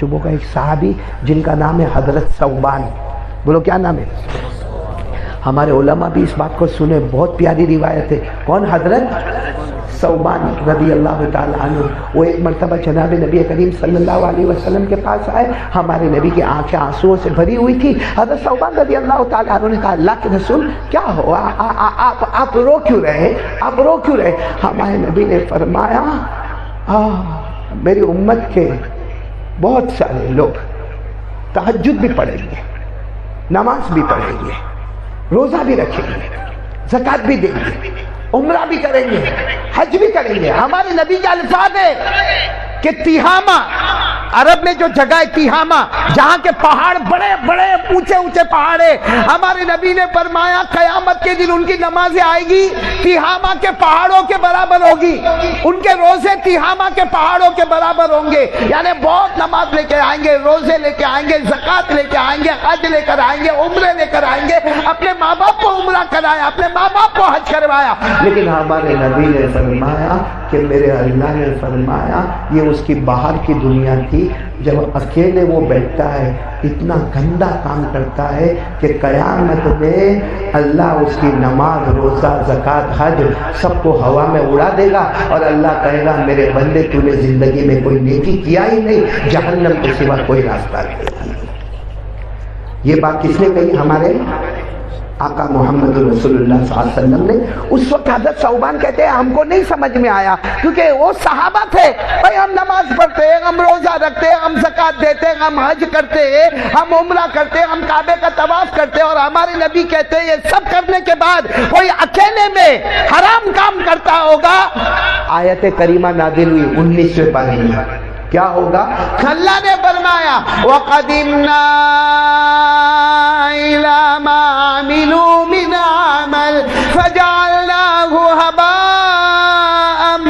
صبح کا ایک صحابی جن کا نام ہے حضرت ثوبان، بولو کیا نام ہے؟ ہمارے علماء بھی اس بات کو سنے، بہت پیاری روایت ہے۔ کون؟ حضرت ثوبان رضی اللہ تعالیٰ عنہ۔ وہ ایک مرتبہ جناب نبی کریم صلی اللہ علیہ وسلم کے پاس آئے، ہمارے نبی کی آنکھیں آنسوؤں سے بھری ہوئی تھی۔ حضرت ثوبان رضی اللہ تعالیٰ عنہ نے کہا اللہ کے رسول کیا ہوا، آپ رو کیوں رہے، آپ رو کیوں رہے؟ ہمارے نبی نے فرمایا میری امت کے بہت سارے لوگ تہجد بھی پڑھیں گے، نماز بھی پڑھیں گے، روزہ بھی رکھیں گے، زکوٰۃ بھی دیں گے، عمرہ بھی کریں گے، حج بھی کریں گے۔ ہمارے نبی کے الفاظ ہے کہ تیہامہ، عرب میں جو جگہ ہے تیہامہ، جہاں کے پہاڑ بڑے بڑے اونچے اونچے پہاڑ ہیں، ہمارے نبی نے فرمایا قیامت کے دن ان کی نمازیں آئے گی تیہامہ کے پہاڑوں کے برابر ہوگی، ان کے روزے تیہامہ کے پہاڑوں کے برابر ہوں گے۔ یعنی بہت نماز لے کے آئیں گے، روزے لے کے آئیں گے، زکوٰۃ لے کے آئیں گے، حج لے کر آئیں گے، عمرے لے کر آئیں گے، اپنے ماں باپ کو عمرہ کرایا، اپنے ماں باپ کو حج کروایا۔ لیکن ہمارے نبی نے فرمایا کہ میرے اللہ نے فرمایا یہ اس کی باہر کی دنیا تھی، جب اکیلے وہ بیٹھتا ہے اتنا گندا کام کرتا ہے کہ قیامت میں اللہ اس کی نماز، روزہ، زکوٰۃ، حج سب کو ہوا میں اڑا دے گا، اور اللہ کہے گا میرے بندے تو نے زندگی میں کوئی نیکی کیا ہی نہیں، جہنم کے سوا کوئی راستہ نہیں۔ یہ بات کس نے کہی؟ ہمارے آقا محمد رسول اللہ صلی اللہ علیہ وسلم نے۔ اس وقت حضرت ثوبان کہتے ہیں ہم کو نہیں سمجھ میں آیا، کیونکہ وہ صحابہ تھے، بھائی ہم نماز پڑھتے ہیں، ہم روزہ رکھتے ہیں، ہم زکوٰۃ دیتے ہیں، ہم حج کرتے ہیں، ہم عمرہ کرتے ہیں، ہم کعبے کا طواف کرتے ہیں، اور ہمارے نبی کہتے ہیں یہ سب کرنے کے بعد کوئی اکیلے میں حرام کام کرتا ہوگا۔ آیت کریمہ نازل ہوئی 19ویں پارے میں، کیا ہوگا؟ اللہ نے فرمایا وَقَدِمْنَا إِلَىٰ مَا عَمِلُوا مِنْ عَمَلٍ فَجَعَلْنَاهُ هَبَاءً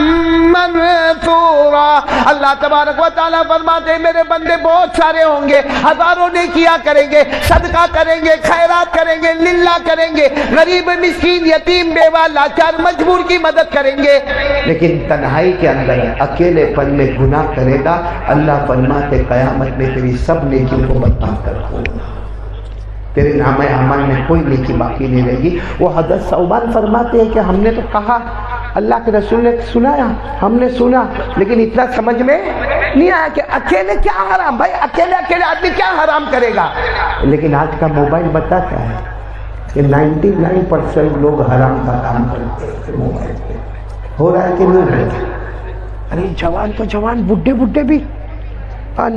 مَنْثُورًا۔ اللہ تبارک و تعالیٰ فرماتے ہیں میرے بندے بہت سارے ہوں گے، ہزاروں نے کیا کریں گے، صدقہ کریں گے، خیرات کریں گے، للہ کریں گے، غریب مسکین یتیم بیوہ لاچار مجبور کی مدد کریں گے، لیکن تنہائی کے اندر اکیلے پن میں گناہ کرے گا، اللہ فرماتے قیامت میں تیری سب نیکیوں کو برباد کر دوں گا، تیرے نامہ اعمال میں کوئی نیکی باقی نہیں رہے گی۔ وہ حضرت ثوبان فرماتے ہیں کہ ہم نے تو کہا، اللہ کے رسول نے سنایا، ہم نے سنا، لیکن اتنا سمجھ میں نہیں آیا کہ اکیلے کیا حرام، بھائی اکیلے آدمی کیا حرام کرے گا۔ لیکن آج کا موبائل بتاتا ہے کہ 99% لوگ حرام کا کام کرتے ہیں موبائل پہ۔ ہو رہا ہے کہ نہیں ہو رہا ہے؟ ارے جوان تو جوان، بڈھے بڈھے بھی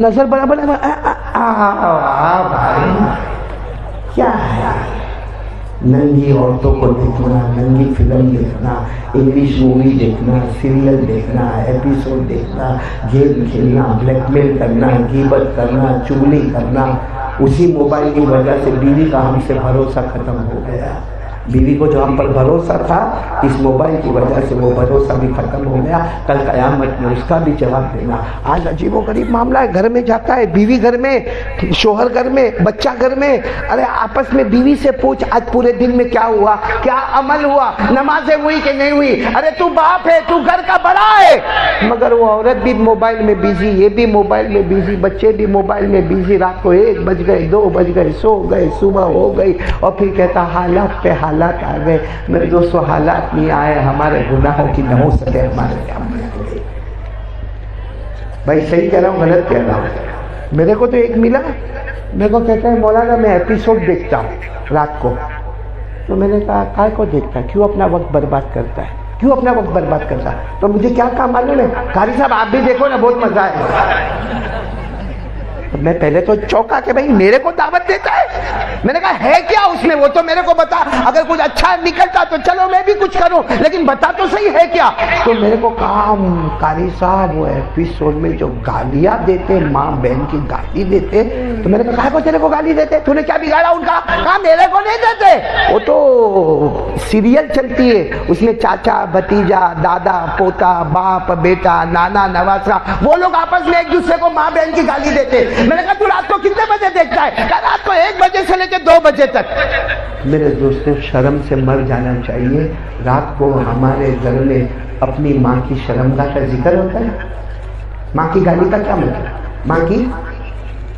نظر برابر بھائی کیا ہے؟ ننگی عورتوں کو دیکھنا، ننگی فلم دیکھنا، انگلش مووی دیکھنا، سیریل دیکھنا، ایپیسوڈ دیکھنا، گیم کھیلنا، بلیک میل کرنا، غیبت کرنا، چغلی کرنا۔ اسی موبائل کی وجہ سے بیوی کا ہم سے بھروسہ ختم ہو گیا، بیوی کو جو ہم پر بھروسہ تھا اس موبائل کی وجہ سے وہ بھروسہ بھی ختم ہو گیا، کل قیامت میں اس کا بھی جواب دینا۔ آج عجیب و غریب معاملہ ہے، گھر میں جاتا ہے، بیوی گھر میں، شوہر گھر میں، بچہ گھر میں، ارے آپس میں بیوی سے پوچھ آج پورے دن میں کیا ہوا، کیا عمل ہوا، نمازیں ہوئی کہ نہیں ہوئی، ارے تو باپ ہے، تو گھر کا بڑا ہے، مگر وہ عورت بھی موبائل میں بیزی، یہ بھی موبائل میں بیزی، بچے بھی موبائل میں بیزی، رات کو 1 بج گئے، 2 بج گئے، سو گئے، صبح ہو گئی، اور پھر کہتا حالات پہ حالات آ گئے۔ میرے دوستو حالات نہیں آئے، ہمارے گناہوں کی نحوست ہے ہمارے سامنے۔ بھائی صحیح کہہ رہا ہوں غلط کہہ رہا ہوں؟ میرے کو تو ایک ملا، میرے کو کہتا ہے مولانا میں ایپیسوڈ دیکھتا ہوں رات کو، تو میں نے کہا کائے کو دیکھتا ہے، کیوں اپنا وقت برباد کرتا ہے، کیوں اپنا وقت برباد کرتا ہے؟ تو مجھے کیا کام معلوم ہے، قاری صاحب آپ بھی دیکھو نا بہت مزہ ہے۔ میں پہلے تو چوکا کہ بھائی میرے کو دعوت دیتا ہے، میں نے کہا ہے کیا اس میں، وہ تو میرے کو بتا، اگر کچھ اچھا نکلتا تو چلو میں بھی کچھ کروں، لیکن بتا تو صحیح ہے کیا۔ تو میرے کو کہا قاری صاحب وہ ایپیسوڈ میں جو گالیاں دیتے، ماں بہن کی گالی دیتے، تو میں نے کہا کو تیرے کو گالی دیتے، تو نے کیا بگاڑا ان کا؟ کہا میرے کو نہیں دیتے، وہ تو سیریل چلتی ہے، اس میں چاچا بھتیجا، دادا پوتا، باپ بیٹا، نانا نواسا، وہ لوگ آپس میں ایک دوسرے کو ماں بہن کی گالی دیتے۔ میں نے کہا تو رات کو کتنے بجے دیکھتا ہے؟ کہا رات کو 1 بجے سے لے کے 2 بجے تک۔ میرے دوستوں شرم سے مر جانا چاہیے۔ رات کو ہمارے گھر میں اپنی ماں کی شرمگاہ کا ذکر ہوتا ہے، ماں کی گالی کا کیا مطلب؟ ماں کی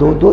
2-2,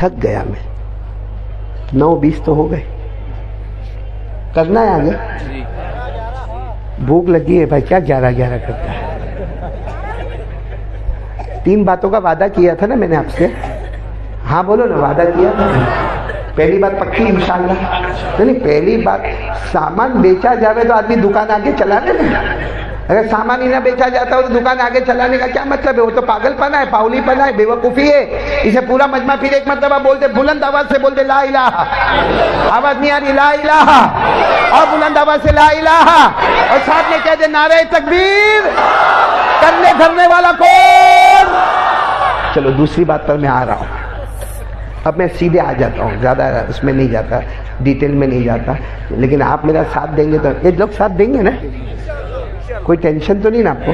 تھک گیا میں. 9:20 تو ہو گئے. کرنا ہے آگے؟ بھوک لگی ہے بھائی. کیا 11 کرتا ہے؟ 3 باتوں کا وعدہ کیا تھا نا میں نے آپ سے. ہاں بولو نا, وعدہ کیا تھا. پہلی بات پکی انشاءاللہ. نہیں, پہلی بات سامان بیچا جاوے تو آدمی دکان آگے چلانے نا. اگر سامان ہی نہ بیچا جاتا ہو تو دکان آگے چلانے کا کیا مطلب ہے؟ وہ تو پاگل پنا ہے, پاؤلی پنا ہے, بے وقوفی ہے. اسے پورا مجمع پھر ایک مرتبہ بولتے, بلند آواز سے بولتے لا الہ. آواز نہیں آ رہی, لا الہ. اور بلند آواز سے لا الہ, اور ساتھ میں کہہ دے نعرہ تکبیر. کرنے دھرنے والا کون؟ چلو دوسری بات پر میں آ رہا ہوں. اب میں سیدھے آ جاتا ہوں, زیادہ اس میں نہیں جاتا, ڈیٹیل میں نہیں جاتا. لیکن آپ میرا ساتھ دیں گے تو یہ لوگ ساتھ دیں گے نا. کوئی ٹینشن تو نہیں نا آپ کو؟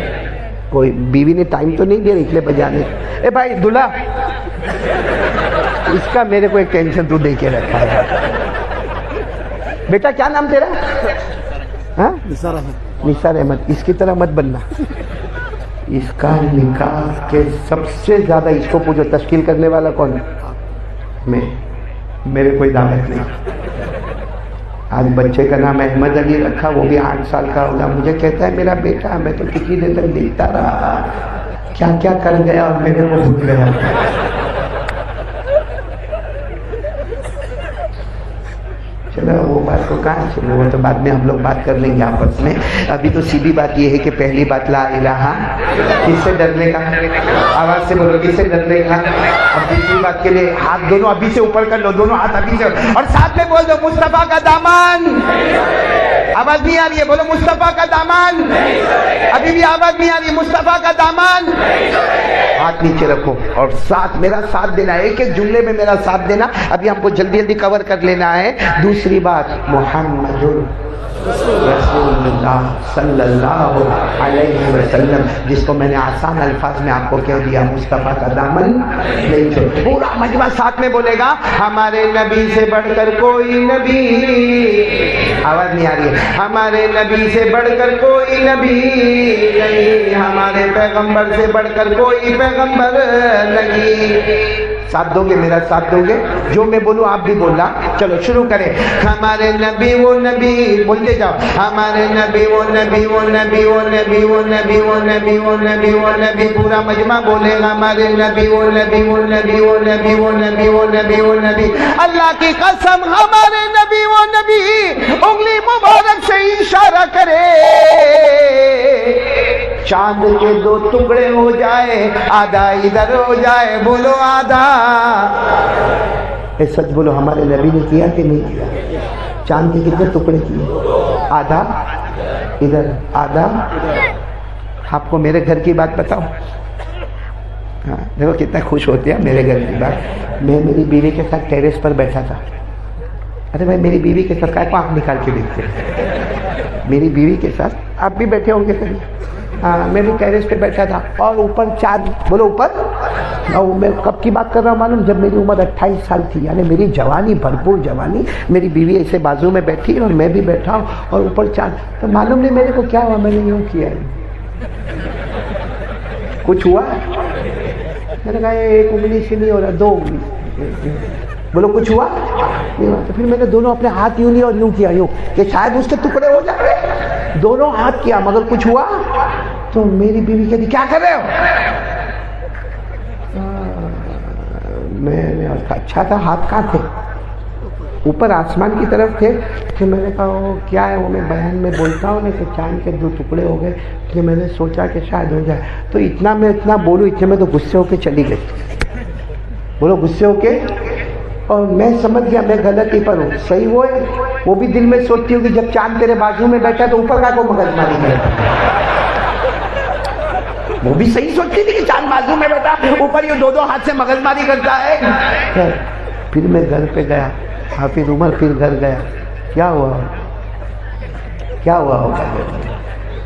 کوئی بیوی نے ٹائم تو نہیں دیا اٹلے بجانے؟ اے بھائی دلہا, اس کا میرے کو ایک ٹینشن تو دے کے رکھا ہے. بیٹا کیا نام تیرا؟ ہاں, نثار احمد. اس کی طرح مت بننا. اس کا نکاح کے سب سے زیادہ اس کو پوچھو تشکیل کرنے والا کون ہے؟ میں. میرے کوئی دعوت نہیں. آج بچے کا نام احمد علی رکھا, وہ بھی 8 سال کا ہوگا. مجھے کہتا ہے میرا بیٹا, میں تو کتنی دیر تک دیکھتا رہا, کیا کیا کر گیا اور میرے کو بھول گیا. چلو وہ بات کو کہاں, چلو وہ تو بعد میں ہم لوگ بات کر لیں گے آپس میں. ابھی تو سیدھی بات یہ ہے کہ پہلی بات لا الہ. کس سے ڈرنے کا؟ آواز سے بولو, کس سے ڈرنے کا؟ اب دوسری بات کے لیے ہاتھ دونوں ابھی سے اوپر کر لو, دونوں ہاتھ ابھی سے, اور ساتھ میں بول دو مصطفیٰ کا دامن. آواز نہیں آ رہی ہے, بولو مصطفیٰ کا دامن. ابھی بھی آواز نہیں آ رہی ہے, مصطفیٰ کا دامن. ہاتھ نیچے رکھو اور ساتھ میرا ساتھ دینا, ایک ایک جملے میں میرا ساتھ دینا. ابھی ہم کو جلدی جلدی کور کر لینا ہے. دوسری بات, محمد رسول اللہ صلی اللہ علیہ وسلم, جس کو میں نے آسان الفاظ میں آپ کو کہہ دیا, مصطفیٰ کا دامن نہیں چھوڑ. پورا مجمع ساتھ میں بولے گا, ہمارے نبی سے بڑھ کر کوئی نبی. آواز نہیں آ رہی ہے, ہمارے نبی سے بڑھ کر کوئی نبی نہیں, ہمارے پیغمبر سے بڑھ کر کوئی پیغمبر نہیں. ساتھ دو گے, میرا ساتھ دو گے؟ جو میں بولوں آپ بھی بولنا. چلو شروع کریں. ہمارے نبی وہ نبی, بولتے جاؤ. ہمارے نبی وہ نبی, وہ نبی, وہ نبی, وہ نبی, وہ نبی, وہ نبی, وہ نبی. پورا مجمع بولے گا, ہمارے نبی وہ نبی, وہ نبی, وہ نبی, وہ نبی, وہ نبی, وہ نبی. اللہ کی قسم ہمارے نبی وہ نبی. انگلی مبارک سے اشارہ کرے, چاند کے 2 ٹکڑے ہو جائے, آدھا ادھر ہو جائے. بولو آدھا. اے سچ بولو, ہمارے نبی نے کیا کہ نہیں کیا؟ چاند کے کتنے ٹکڑے کیے؟ آدھا ادھر, آدھا. آپ کو میرے گھر کی بات بتاؤ. ہاں دیکھو کتنا خوش ہوتے ہیں میرے گھر کی بات. میں میری بیوی کے ساتھ ٹیریس پر بیٹھا تھا. ارے بھائی میری بیوی کے ساتھ کیا آنکھ نکال کے دیکھتے ہیں؟ میری بیوی کے ساتھ آپ بھی بیٹھے ہوں گے کبھی. ہاں میں بھی ٹیریس پہ بیٹھا تھا, اور اوپر چاند. بولو اوپر. اور میں کب کی بات کر رہا ہوں معلوم؟ جب میری عمر 28 سال تھی, یعنی میری جوانی, بھرپور جوانی. میری بیوی ایسے بازو میں بیٹھی اور میں بھی بیٹھا ہوں, اور اوپر چاند. تو معلوم نہیں میرے کو کیا ہوا, میں نے یوں کیا. کچھ ہوا؟ میں نے کہا ایک انگلی سے نہیں ہو رہا, 2 انگلی. بولو کچھ ہوا؟ تو پھر میں نے دونوں اپنے ہاتھ یوں لیے اور یوں کیا, یوں کہ شاید اس کے ٹکڑے ہو جائیں. دونوں ہاتھ کیا مگر کچھ ہوا. تو میری بیوی کہتی کیا کر رہے ہو؟ میں نے اچھا تھا, ہاتھ کہاں تھے؟ اوپر آسمان کی طرف تھے. کہ میں نے کہا وہ کیا ہے, وہ میں بیان میں بولتا ہوں نا کہ چاند کے 2 ٹکڑے ہو گئے, کہ میں نے سوچا کہ شاید ہو جائے. تو اتنا میں اتنا بولوں, اتنے میں تو غصے ہو کے چلی گئی. بولو غصے ہو کے. اور میں سمجھ گیا میں غلطی پر ہوں. صحیح وہ ہے, وہ بھی دل میں سوچتی ہوں کہ جب چاند تیرے بازو میں بیٹھا تو اوپر کا کو مغز ماری کرتا. وہ بھی صحیح سوچتی تھی کہ چاند بازو میں بیٹھا, اوپر یہ 2 ہاتھ سے مغز ماری کرتا ہے. پھر میں گھر پہ گیا, حافظ عمر پھر گھر گیا. کیا ہوا, کیا ہوا ہوگا؟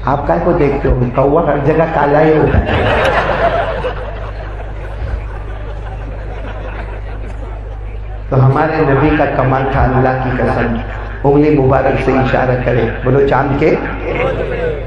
آپ کا کو دیکھتے ہو, کوا ہر جگہ کالا ہی ہوتا ہے. تو ہمارے نبی کا کمال تھا, اللہ کی قسم. انگلی مبارک سے اشارہ کرے, بولو چاند کے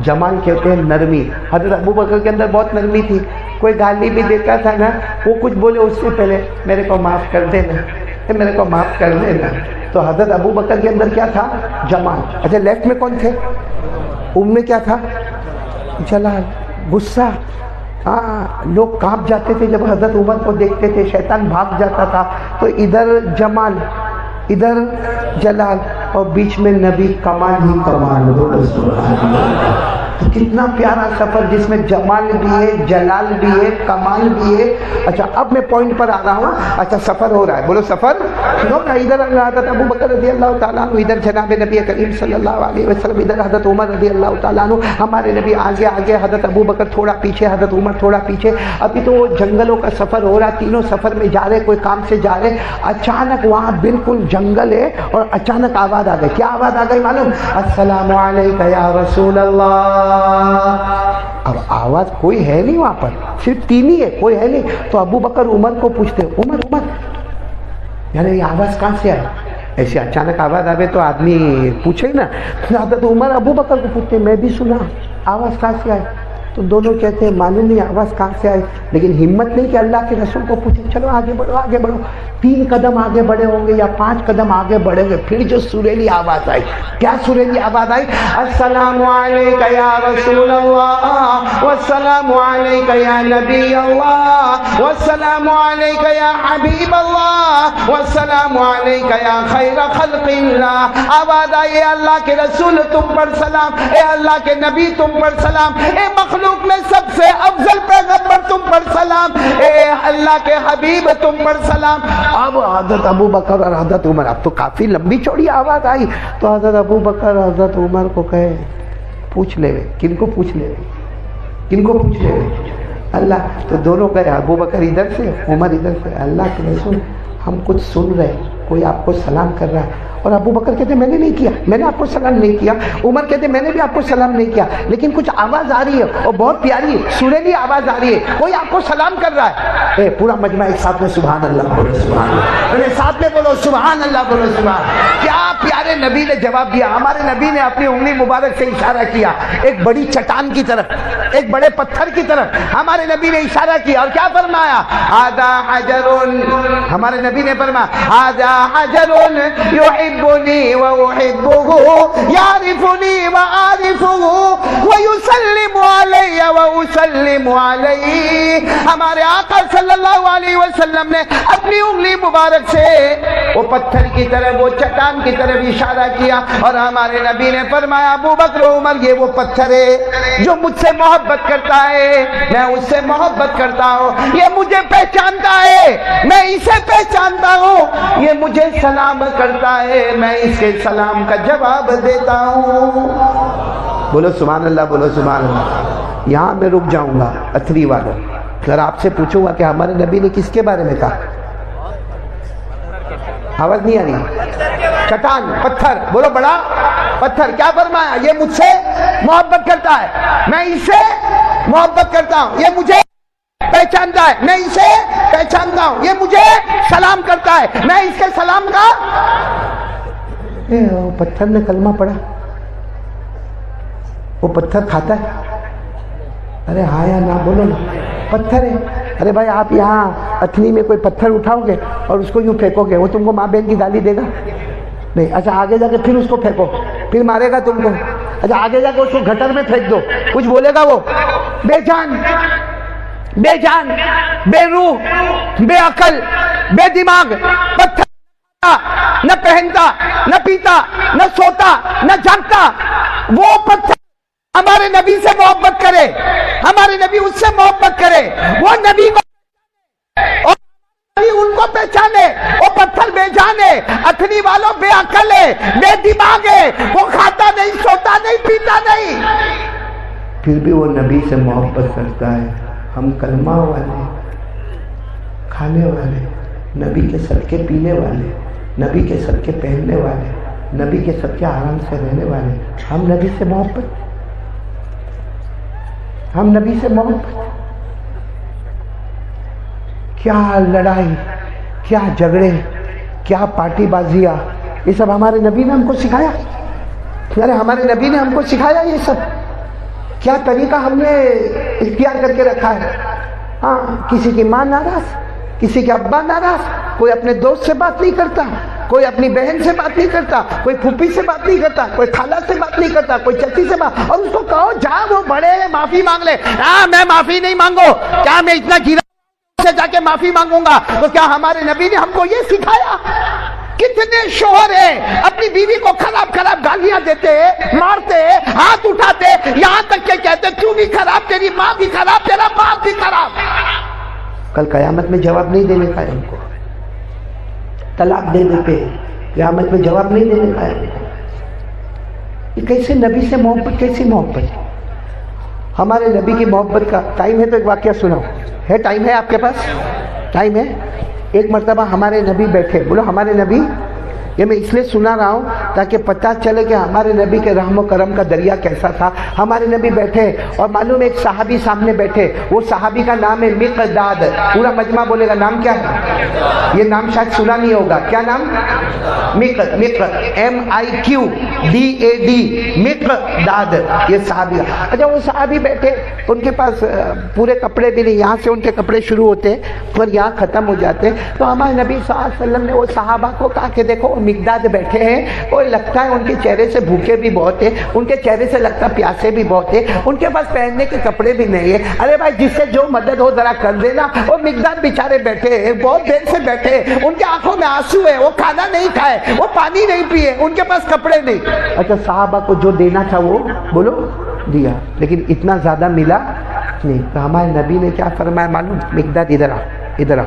جمال کہتے ہیں نرمی. حضرت ابو بکر کے اندر بہت نرمی تھی. کوئی گالی بھی دیتا تھا نا, وہ کچھ بولے اس سے پہلے میرے کو معاف کر دینا, میرے کو معاف کر دینا. تو حضرت ابو بکر کے اندر کیا تھا؟ جمال. اچھا لیفٹ میں کون تھے؟ میں کیا تھا؟ جلال, غصہ. لوگ کانپ جاتے تھے جب حضرت عمر کو دیکھتے تھے, شیطان بھاگ جاتا تھا. تو ادھر جمال, ادھر جلال, اور بیچ میں نبی. کمال ہی کمال. کتنا پیارا سفر جس میں جمال بھی ہے, جلال بھی ہے, کمال بھی ہے. اچھا اب میں پوائنٹ پر آ رہا ہوں. اچھا سفر ہو رہا ہے, بولو سفر ہو رہا ہے. ادھر حضرت ابو بکر رضی اللہ تعالیٰ عنہ, ادھر جناب نبی کریم صلی اللہ علیہ وسلم, ادھر حضرت عمر رضی اللہ تعالیٰ عنہ. ہمارے نبی آگے آگے, حضرت ابو بکر تھوڑا پیچھے, حضرت عمر تھوڑا پیچھے. ابھی تو وہ جنگلوں کا سفر ہو رہا, تینوں سفر میں جا رہے, کوئی کام سے جا رہے. اچانک وہاں بالکل جنگل ہے اور اچانک آواز آ گئی. کیا آواز آ گئی معلوم؟ السلام علیکم یا رسول اللہ. اب آواز کوئی ہے نہیں وہاں پر, صرف تین ہی ہے, کوئی ہے نہیں. تو ابو بکر عمر کو پوچھتے, عمر یعنی یہ آواز کہاں سے آئی؟ ایسے اچانک آواز آئے تو آدمی پوچھے نا. حضرت عمر ابو بکر کو پوچھتے, میں بھی سنا آواز کہاں سے آئی. تو دونوں کہتے ہیں معلوم نہیں آواز کہاں سے آئی, لیکن ہمت نہیں کہ اللہ کے رسول کو پوچھے. چلو آگے بڑھو آگے بڑھو. 3 قدم آگے بڑھے ہوں گے یا 5 قدم آگے بڑھے گے, پھر جو سریلی آواز آئی. کیا سریلی آواز آئی؟ السلام علیکم یا رسول اللہ, والسلام علیکم یا نبی اللہ, والسلام علیکم یا حبیب اللہ, والسلام علیکم یا خیر خلق اللہ. آواز آئی, اے اللہ کے رسول تم پر سلام, اے اللہ کے نبی تم پر سلام, اے مخلوق میں سب سے افضل پیغمبر تم پر سلام, اے اللہ کے حبیب تم پر سلام. اب حضرت ابو بکر اور حضرت عمر, اب تو کافی لمبی چوڑی آواز آئی. تو حضرت ابو بکر حضرت عمر کو کہے, پوچھ لے. کن کو پوچھ لے؟ کن کو پوچھ لے؟ اللہ. تو دونوں کہے, ابو بکر ادھر سے, عمر ادھر سے, اللہ کے رسول ہم کچھ سن رہے, کوئی آپ کو سلام کر رہا ہے. اور ابو بکر کہتے میں نے نہیں کیا, میں نے آپ کو سلام نہیں کیا. عمر کہتے میں نے بھی آپ کو سلام نہیں کیا, لیکن کچھ آواز آ رہی ہے اور بہت پیاری سریلی آواز آ رہی ہے, کوئی آپ کو سلام کر رہا ہے. پورا مجمع ایک ساتھ میں سبحان اللہ بولو, سبحان اللہ, ساتھ میں بولو سبحان اللہ بولو, سبحان. کیا پیارے نبی نے جواب دیا. ہمارے نبی نے اپنی انگلی مبارک سے اشارہ کیا ایک بڑی چٹان کی طرف, ایک بڑے پتھر کی طرف. ہمارے نبی نے اشارہ کیا اور کیا فرمایا؟ ھذا حجر. ہمارے نبی نے فرمایا ھذا حجر يحبني وأحبه يعرفني وأعرفه ويسلم علي وأسلم عليه. ہمارے آقا صلی اللہ علیہ وسلم نے اپنی انگلی مبارک سے وہ پتھر کی طرف, وہ چٹان کی طرف اشارہ کیا اور ہمارے نبی نے فرمایا ابو بکر عمر یہ وہ پتھر ہے جو مجھ سے محبت کرتا ہے, میں اس سے محبت کرتا ہوں. یہ مجھے پہچانتا ہے, میں اسے پہچانتا ہوں. یہ مجھے سلام کرتا ہے, میں اس کے سلام کا جواب دیتا ہوں. بولو سبحان اللہ, بولو سبحان اللہ. یہاں میں رک جاؤں گا. اتھری والوں, اگر آپ سے پوچھوں گا کہ ہمارے نبی نے کس کے بارے میں کہا, آواز نہیں آ رہی. چٹان, پتھر, بولو بڑا پتھر. کیا فرمایا؟ یہ مجھ سے محبت کرتا ہے, میں اس سے محبت کرتا ہوں. یہ مجھے پہچانتا ہے, میں اسے پہچانتا ہوں. یہ مجھے سلام کرتا ہے, میں اس کے سلام کا. پتھر نے کلمہ پڑھا, وہ پتھر کھاتا ہے. ارے ہاں یا نہ بولو نا, پتھر ہے. ارے بھائی آپ یہاں اتنی میں کوئی پتھر اٹھاؤ گے اور اس کو یوں پھینکو گے, وہ تم کو ماں بہن کی گالی دے گا نہیں. اچھا آگے جا کے پھر اس کو پھینکو, پھر مارے گا تم کو. اچھا آگے جا کے اس کو گٹر میں پھینک دو, کچھ بولے گا وہ؟ بے جان, بے جان, بے روح, بے عقل, بے دماغ پتھر. نہ پہنتا, نہ پیتا, نہ سوتا, نہ جاگتا. وہ پتھر ہمارے نبی سے محبت کرے, ہمارے نبی اس سے محبت کرے, وہ نبی کو اور ان کو پہچانے. وہ پتھر بے جان ہے, اتھنی والوں بے عقل ہے, بے دماغ ہے, وہ کھاتا نہیں, سوتا نہیں, پیتا نہیں, پھر بھی وہ نبی سے محبت کرتا ہے. ہم کلمہ والے, کھانے والے, نبی کے صدقے پینے والے, نبی کے صدقے پہننے والے, نبی کے صدقے آرام سے رہنے والے, ہم نبی سے محبت, ہم نبی سے محبت. کیا لڑائی, کیا جھگڑے, کیا پارٹی بازیاں, یہ سب ہمارے نبی نے ہم کو سکھایا. ارے ہمارے نبی نے ہم کو سکھایا یہ سب. کیا طریقہ ہم نے اختیار کر کے رکھا ہے. ہاں کسی کی ماں ناراض, کسی کے ابا ناراض, کوئی اپنے دوست سے بات نہیں کرتا, کوئی اپنی بہن سے بات نہیں کرتا, کوئی پھوپھی سے بات نہیں کرتا, کوئی خالہ سے بات نہیں کرتا, کوئی چچی سے بات, اور اس کو کہو جا وہ بڑے معافی مانگ لے. ہاں میں معافی نہیں مانگو, کیا میں اتنا گرا سے جا کے معافی مانگوں گا؟ تو کیا ہمارے نبی نے ہم کو یہ سکھایا؟ کتنے شوہر ہیں اپنی بیوی کو خراب خراب گالیاں دیتے, مارتے, ہاتھ اٹھاتے, یہاں تک کہ کہتے تو بھی خراب, تیری ماں بھی خراب, تیرا باپ بھی خراب. کل قیامت میں جواب نہیں دینے کا ہے ان کو, طلاق دے دیتے, قیامت میں جواب نہیں دینے کا ہے. یہ کیسے نبی سے محبت, کیسی محبت؟ ہمارے نبی کی محبت کا ٹائم ہے تو ایک واقعہ سناؤ. ہے ٹائم ہے آپ کے پاس؟ ٹائم ہے. ایک مرتبہ ہمارے نبی بیٹھے, بولو ہمارے نبی. یہ میں اس لیے سنا رہا ہوں تاکہ پتہ چلے کہ ہمارے نبی کے رحم و کرم کا دریا کیسا تھا. ہمارے نبی بیٹھے اور معلوم ایک صحابی سامنے بیٹھے, وہ صحابی کا نام ہے مقداد. پورا مجمع بولے گا نام کیا ہے؟ یہ نام شاید سنا نہیں ہوگا. کیا نام؟ MIQDAD, مقداد. یہ صحابی. اچھا وہ صحابی بیٹھے, ان کے پاس پورے کپڑے بھی نہیں, یہاں سے ان کے کپڑے شروع ہوتے اور یہاں ختم ہو جاتے. تو ہمارے نبی صلی اللہ علیہ وسلم نے وہ صحابہ کو کہا کہ دیکھو مقداد بیٹھے ہیں, اور لگتا ہے ان کے چہرے سے بھوکے بھی بہت ہیں, ان کے چہرے سے لگتا ہے پیاسے بھی بہت ہیں, ان کے پاس پہننے کے کپڑے بھی نہیں ہیں. ارے بھائی جس سے جو مدد ہو ذرا کر دینا. وہ مقداد بیچارے بیٹھے ہیں, بہت دیر سے بیٹھے ہیں, ان کے آنکھوں میں آنسو ہے, وہ کھانا نہیں کھائے, وہ پانی نہیں پیے, ان کے پاس کپڑے نہیں. اچھا صحابہ کو جو دینا تھا وہ بولو دیا, لیکن اتنا زیادہ ملا نہیں. تو ہمارے نبی نے کیا فرمایا معلوم؟ مقداد ادھر آ, ادھر آ,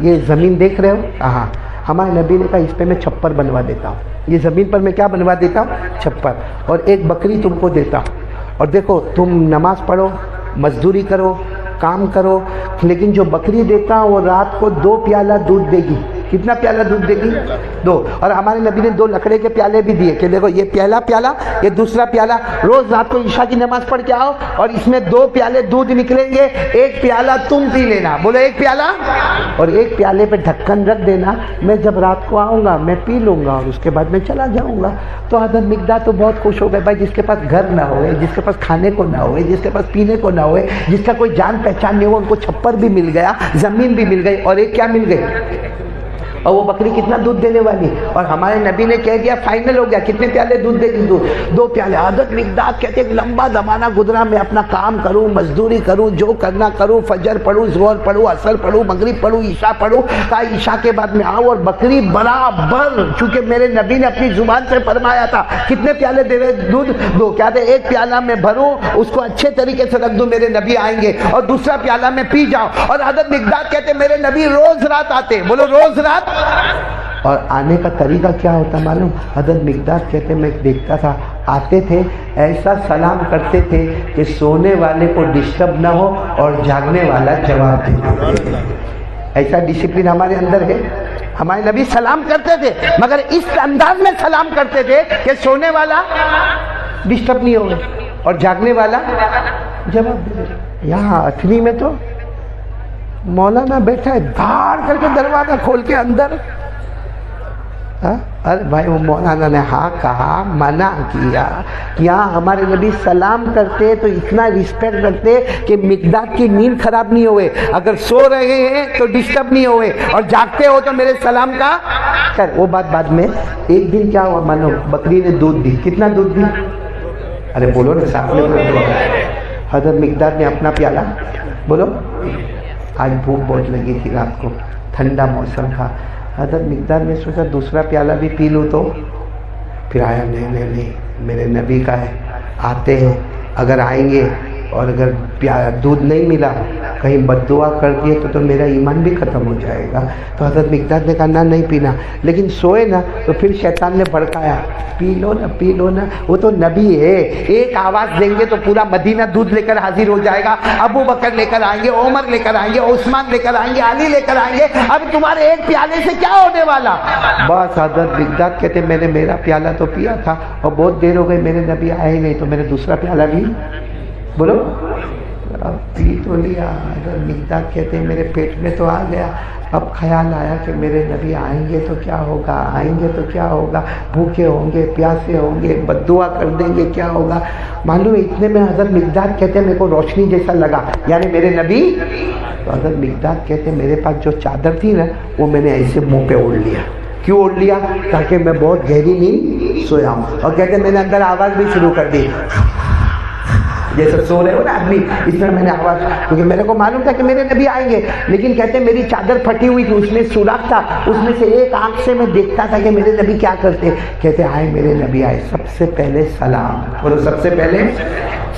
یہ زمین دیکھ رہے ہو؟ ہاں. ہمارے نبی نے کہا اس پہ میں چھپر بنوا دیتا ہوں. یہ زمین پر میں کیا بنوا دیتا ہوں؟ چھپر. اور ایک بکری تم کو دیتا ہوں, اور دیکھو تم نماز پڑھو, مزدوری کرو, کام کرو, لیکن جو بکری دیتا ہوں وہ رات کو 2 پیالہ دودھ دے گی. کتنا پیالہ دودھ دے گی؟ 2. اور ہمارے نبی نے 2 لکڑے کے پیالے بھی دیے کہ دیکھو یہ پہلا پیالہ, یہ دوسرا پیالہ. روز رات کو عشاء کی نماز پڑھ کے آؤ اور اس میں 2 پیالے دودھ نکلیں گے, ایک پیالہ تم پی لینا. بولو ایک پیالہ, اور ایک پیالے پہ ڈھکن رکھ دینا, میں جب رات کو آؤں گا میں پی لوں گا اور اس کے بعد میں چلا جاؤں گا. تو حضرت مقداد تو بہت خوش ہو گئے. بھائی جس کے پاس گھر نہ ہوئے, جس کے پاس کھانے کو نہ ہوئے, جس کے پاس پینے کو نہ ہوئے, جس کا کوئی جان پہچان نہیں ہو, ان کو چھپر بھی مل گیا, زمین بھی مل گئی, اور ایک کیا مل گئی؟ اور وہ بکری کتنا دودھ دینے والی. اور ہمارے نبی نے کہہ دیا فائنل ہو گیا, کتنے پیالے دودھ دے گی؟ 2 پیالے. حضرت مقداد کہتے ہیں لمبا زمانہ گزرا, میں اپنا کام کروں, مزدوری کروں, جو کرنا کروں, فجر پڑھوں, ظہر پڑھوں, عصر پڑھوں, مغرب پڑھوں, عشاء پڑھوں. کہا عشاء کے بعد میں آؤں اور بکری برابر, چونکہ میرے نبی نے اپنی زبان سے فرمایا تھا کتنے پیالے دے رہے دودھ؟ 2. کیا تھے؟ ایک پیالہ میں بھروں, اس کو اچھے طریقے سے رکھ دوں, میرے نبی آئیں گے, اور دوسرا پیالہ میں پی جاؤں. اور حضرت مقداد کہتے میرے نبی روز رات آتے. بولو روز رات. اور آنے کا طریقہ کیا ہوتا معلوم؟ حضرت مقداد کہتے میں دیکھتا تھا, آتے تھے ایسا سلام کرتے تھے کہ سونے والے کو ڈسٹرب نہ ہو اور جاگنے والا جواب دے. ایسا ڈسپلن ہمارے اندر ہے. ہمارے نبی سلام کرتے تھے مگر اس انداز میں سلام کرتے تھے کہ سونے والا ڈسٹرب نہیں ہوگا اور جاگنے والا جواب دے. یہاں اتنی میں تو مولانا بیٹھا ہے, دھاڑ کر کے دروازہ کھول کے اندر. ارے بھائی وہ مولانا نے ہاں کہا, منع کیا. یہاں ہمارے نبی سلام کرتے تو اتنا رسپیکٹ رکھتے کہ مقداد کی نیند خراب نہیں ہوئے, اگر سو رہے ہیں تو ڈسٹرب نہیں ہوئے, اور جاگتے ہو تو میرے سلام کا کر. وہ بات بعد میں. ایک دن کیا ہوا مانو, بکری نے دودھ دی. کتنا دودھ دی؟ ارے بولو نا ساتھ میں. حضرت مقداد نے اپنا پیالہ, بولو, آج بھوک بہت لگی تھی رات کو, ٹھنڈا موسم تھا. حضرت مقداد نے سوچا دوسرا پیالہ بھی پی لوں, تو پھر آیا نہیں میرے نبی کا ہے, آتے ہیں, اگر آئیں گے اور اگر دودھ نہیں ملا, کہیں بد دعا کر دیے تو میرا ایمان بھی ختم ہو جائے گا. تو حضرت مقداد نے کہا نہ نہیں پینا, لیکن سوئے نا تو پھر شیطان نے بھڑکایا, پی لو نا. وہ تو نبی ہے, ایک آواز دیں گے تو پورا مدینہ دودھ لے کر حاضر ہو جائے گا. ابو بکر لے کر آئیں گے, عمر لے کر آئیں گے, عثمان لے کر آئیں گے, علی لے کر آئیں گے. اب تمہارے ایک پیالے سے کیا ہونے والا؟ بس حضرت مقداد کہتے میں نے میرا پیالہ تو پیا تھا اور بہت دیر ہو گئی, میرے نبی آئے نہیں, تو میرے دوسرا پیالہ بھی, بولو اب پی تو لیا. حضرت مقداد کہتے ہیں میرے پیٹ میں تو آ گیا. اب خیال آیا کہ میرے نبی آئیں گے تو کیا ہوگا, آئیں گے تو کیا ہوگا, بھوکے ہوں گے, پیاسے ہوں گے, بد دعا کر دیں گے, کیا ہوگا. معلوم ہے اتنے میں حضرت مقداد کہتے ہیں میرے کو روشنی جیسا لگا, یعنی میرے نبی. تو حضرت مقداد کہتے ہیں میرے پاس جو چادر تھی نا وہ میں نے ایسے منہ پہ اوڑھ لیا. کیوں اوڑھ لیا؟ تاکہ میں بہت گہری نیند سویا ہوں. اور کہتے ہیں میں نے اندر آواز بھی شروع کر دی, جیسے سو رہے ہو نا آدمی, اس طرح میں نے آواز, کیونکہ میرے کو معلوم تھا کہ میرے نبی آئیں گے. لیکن کہتے ہیں میری چادر پھٹی ہوئی تھی, اس میں سوراخ تھا, اس میں سے ایک آنکھ سے میں دیکھتا تھا کہ میرے نبی کیا کرتے. کہتے آئے میرے نبی آئے, سب سے پہلے سلام, بولو سب سے پہلے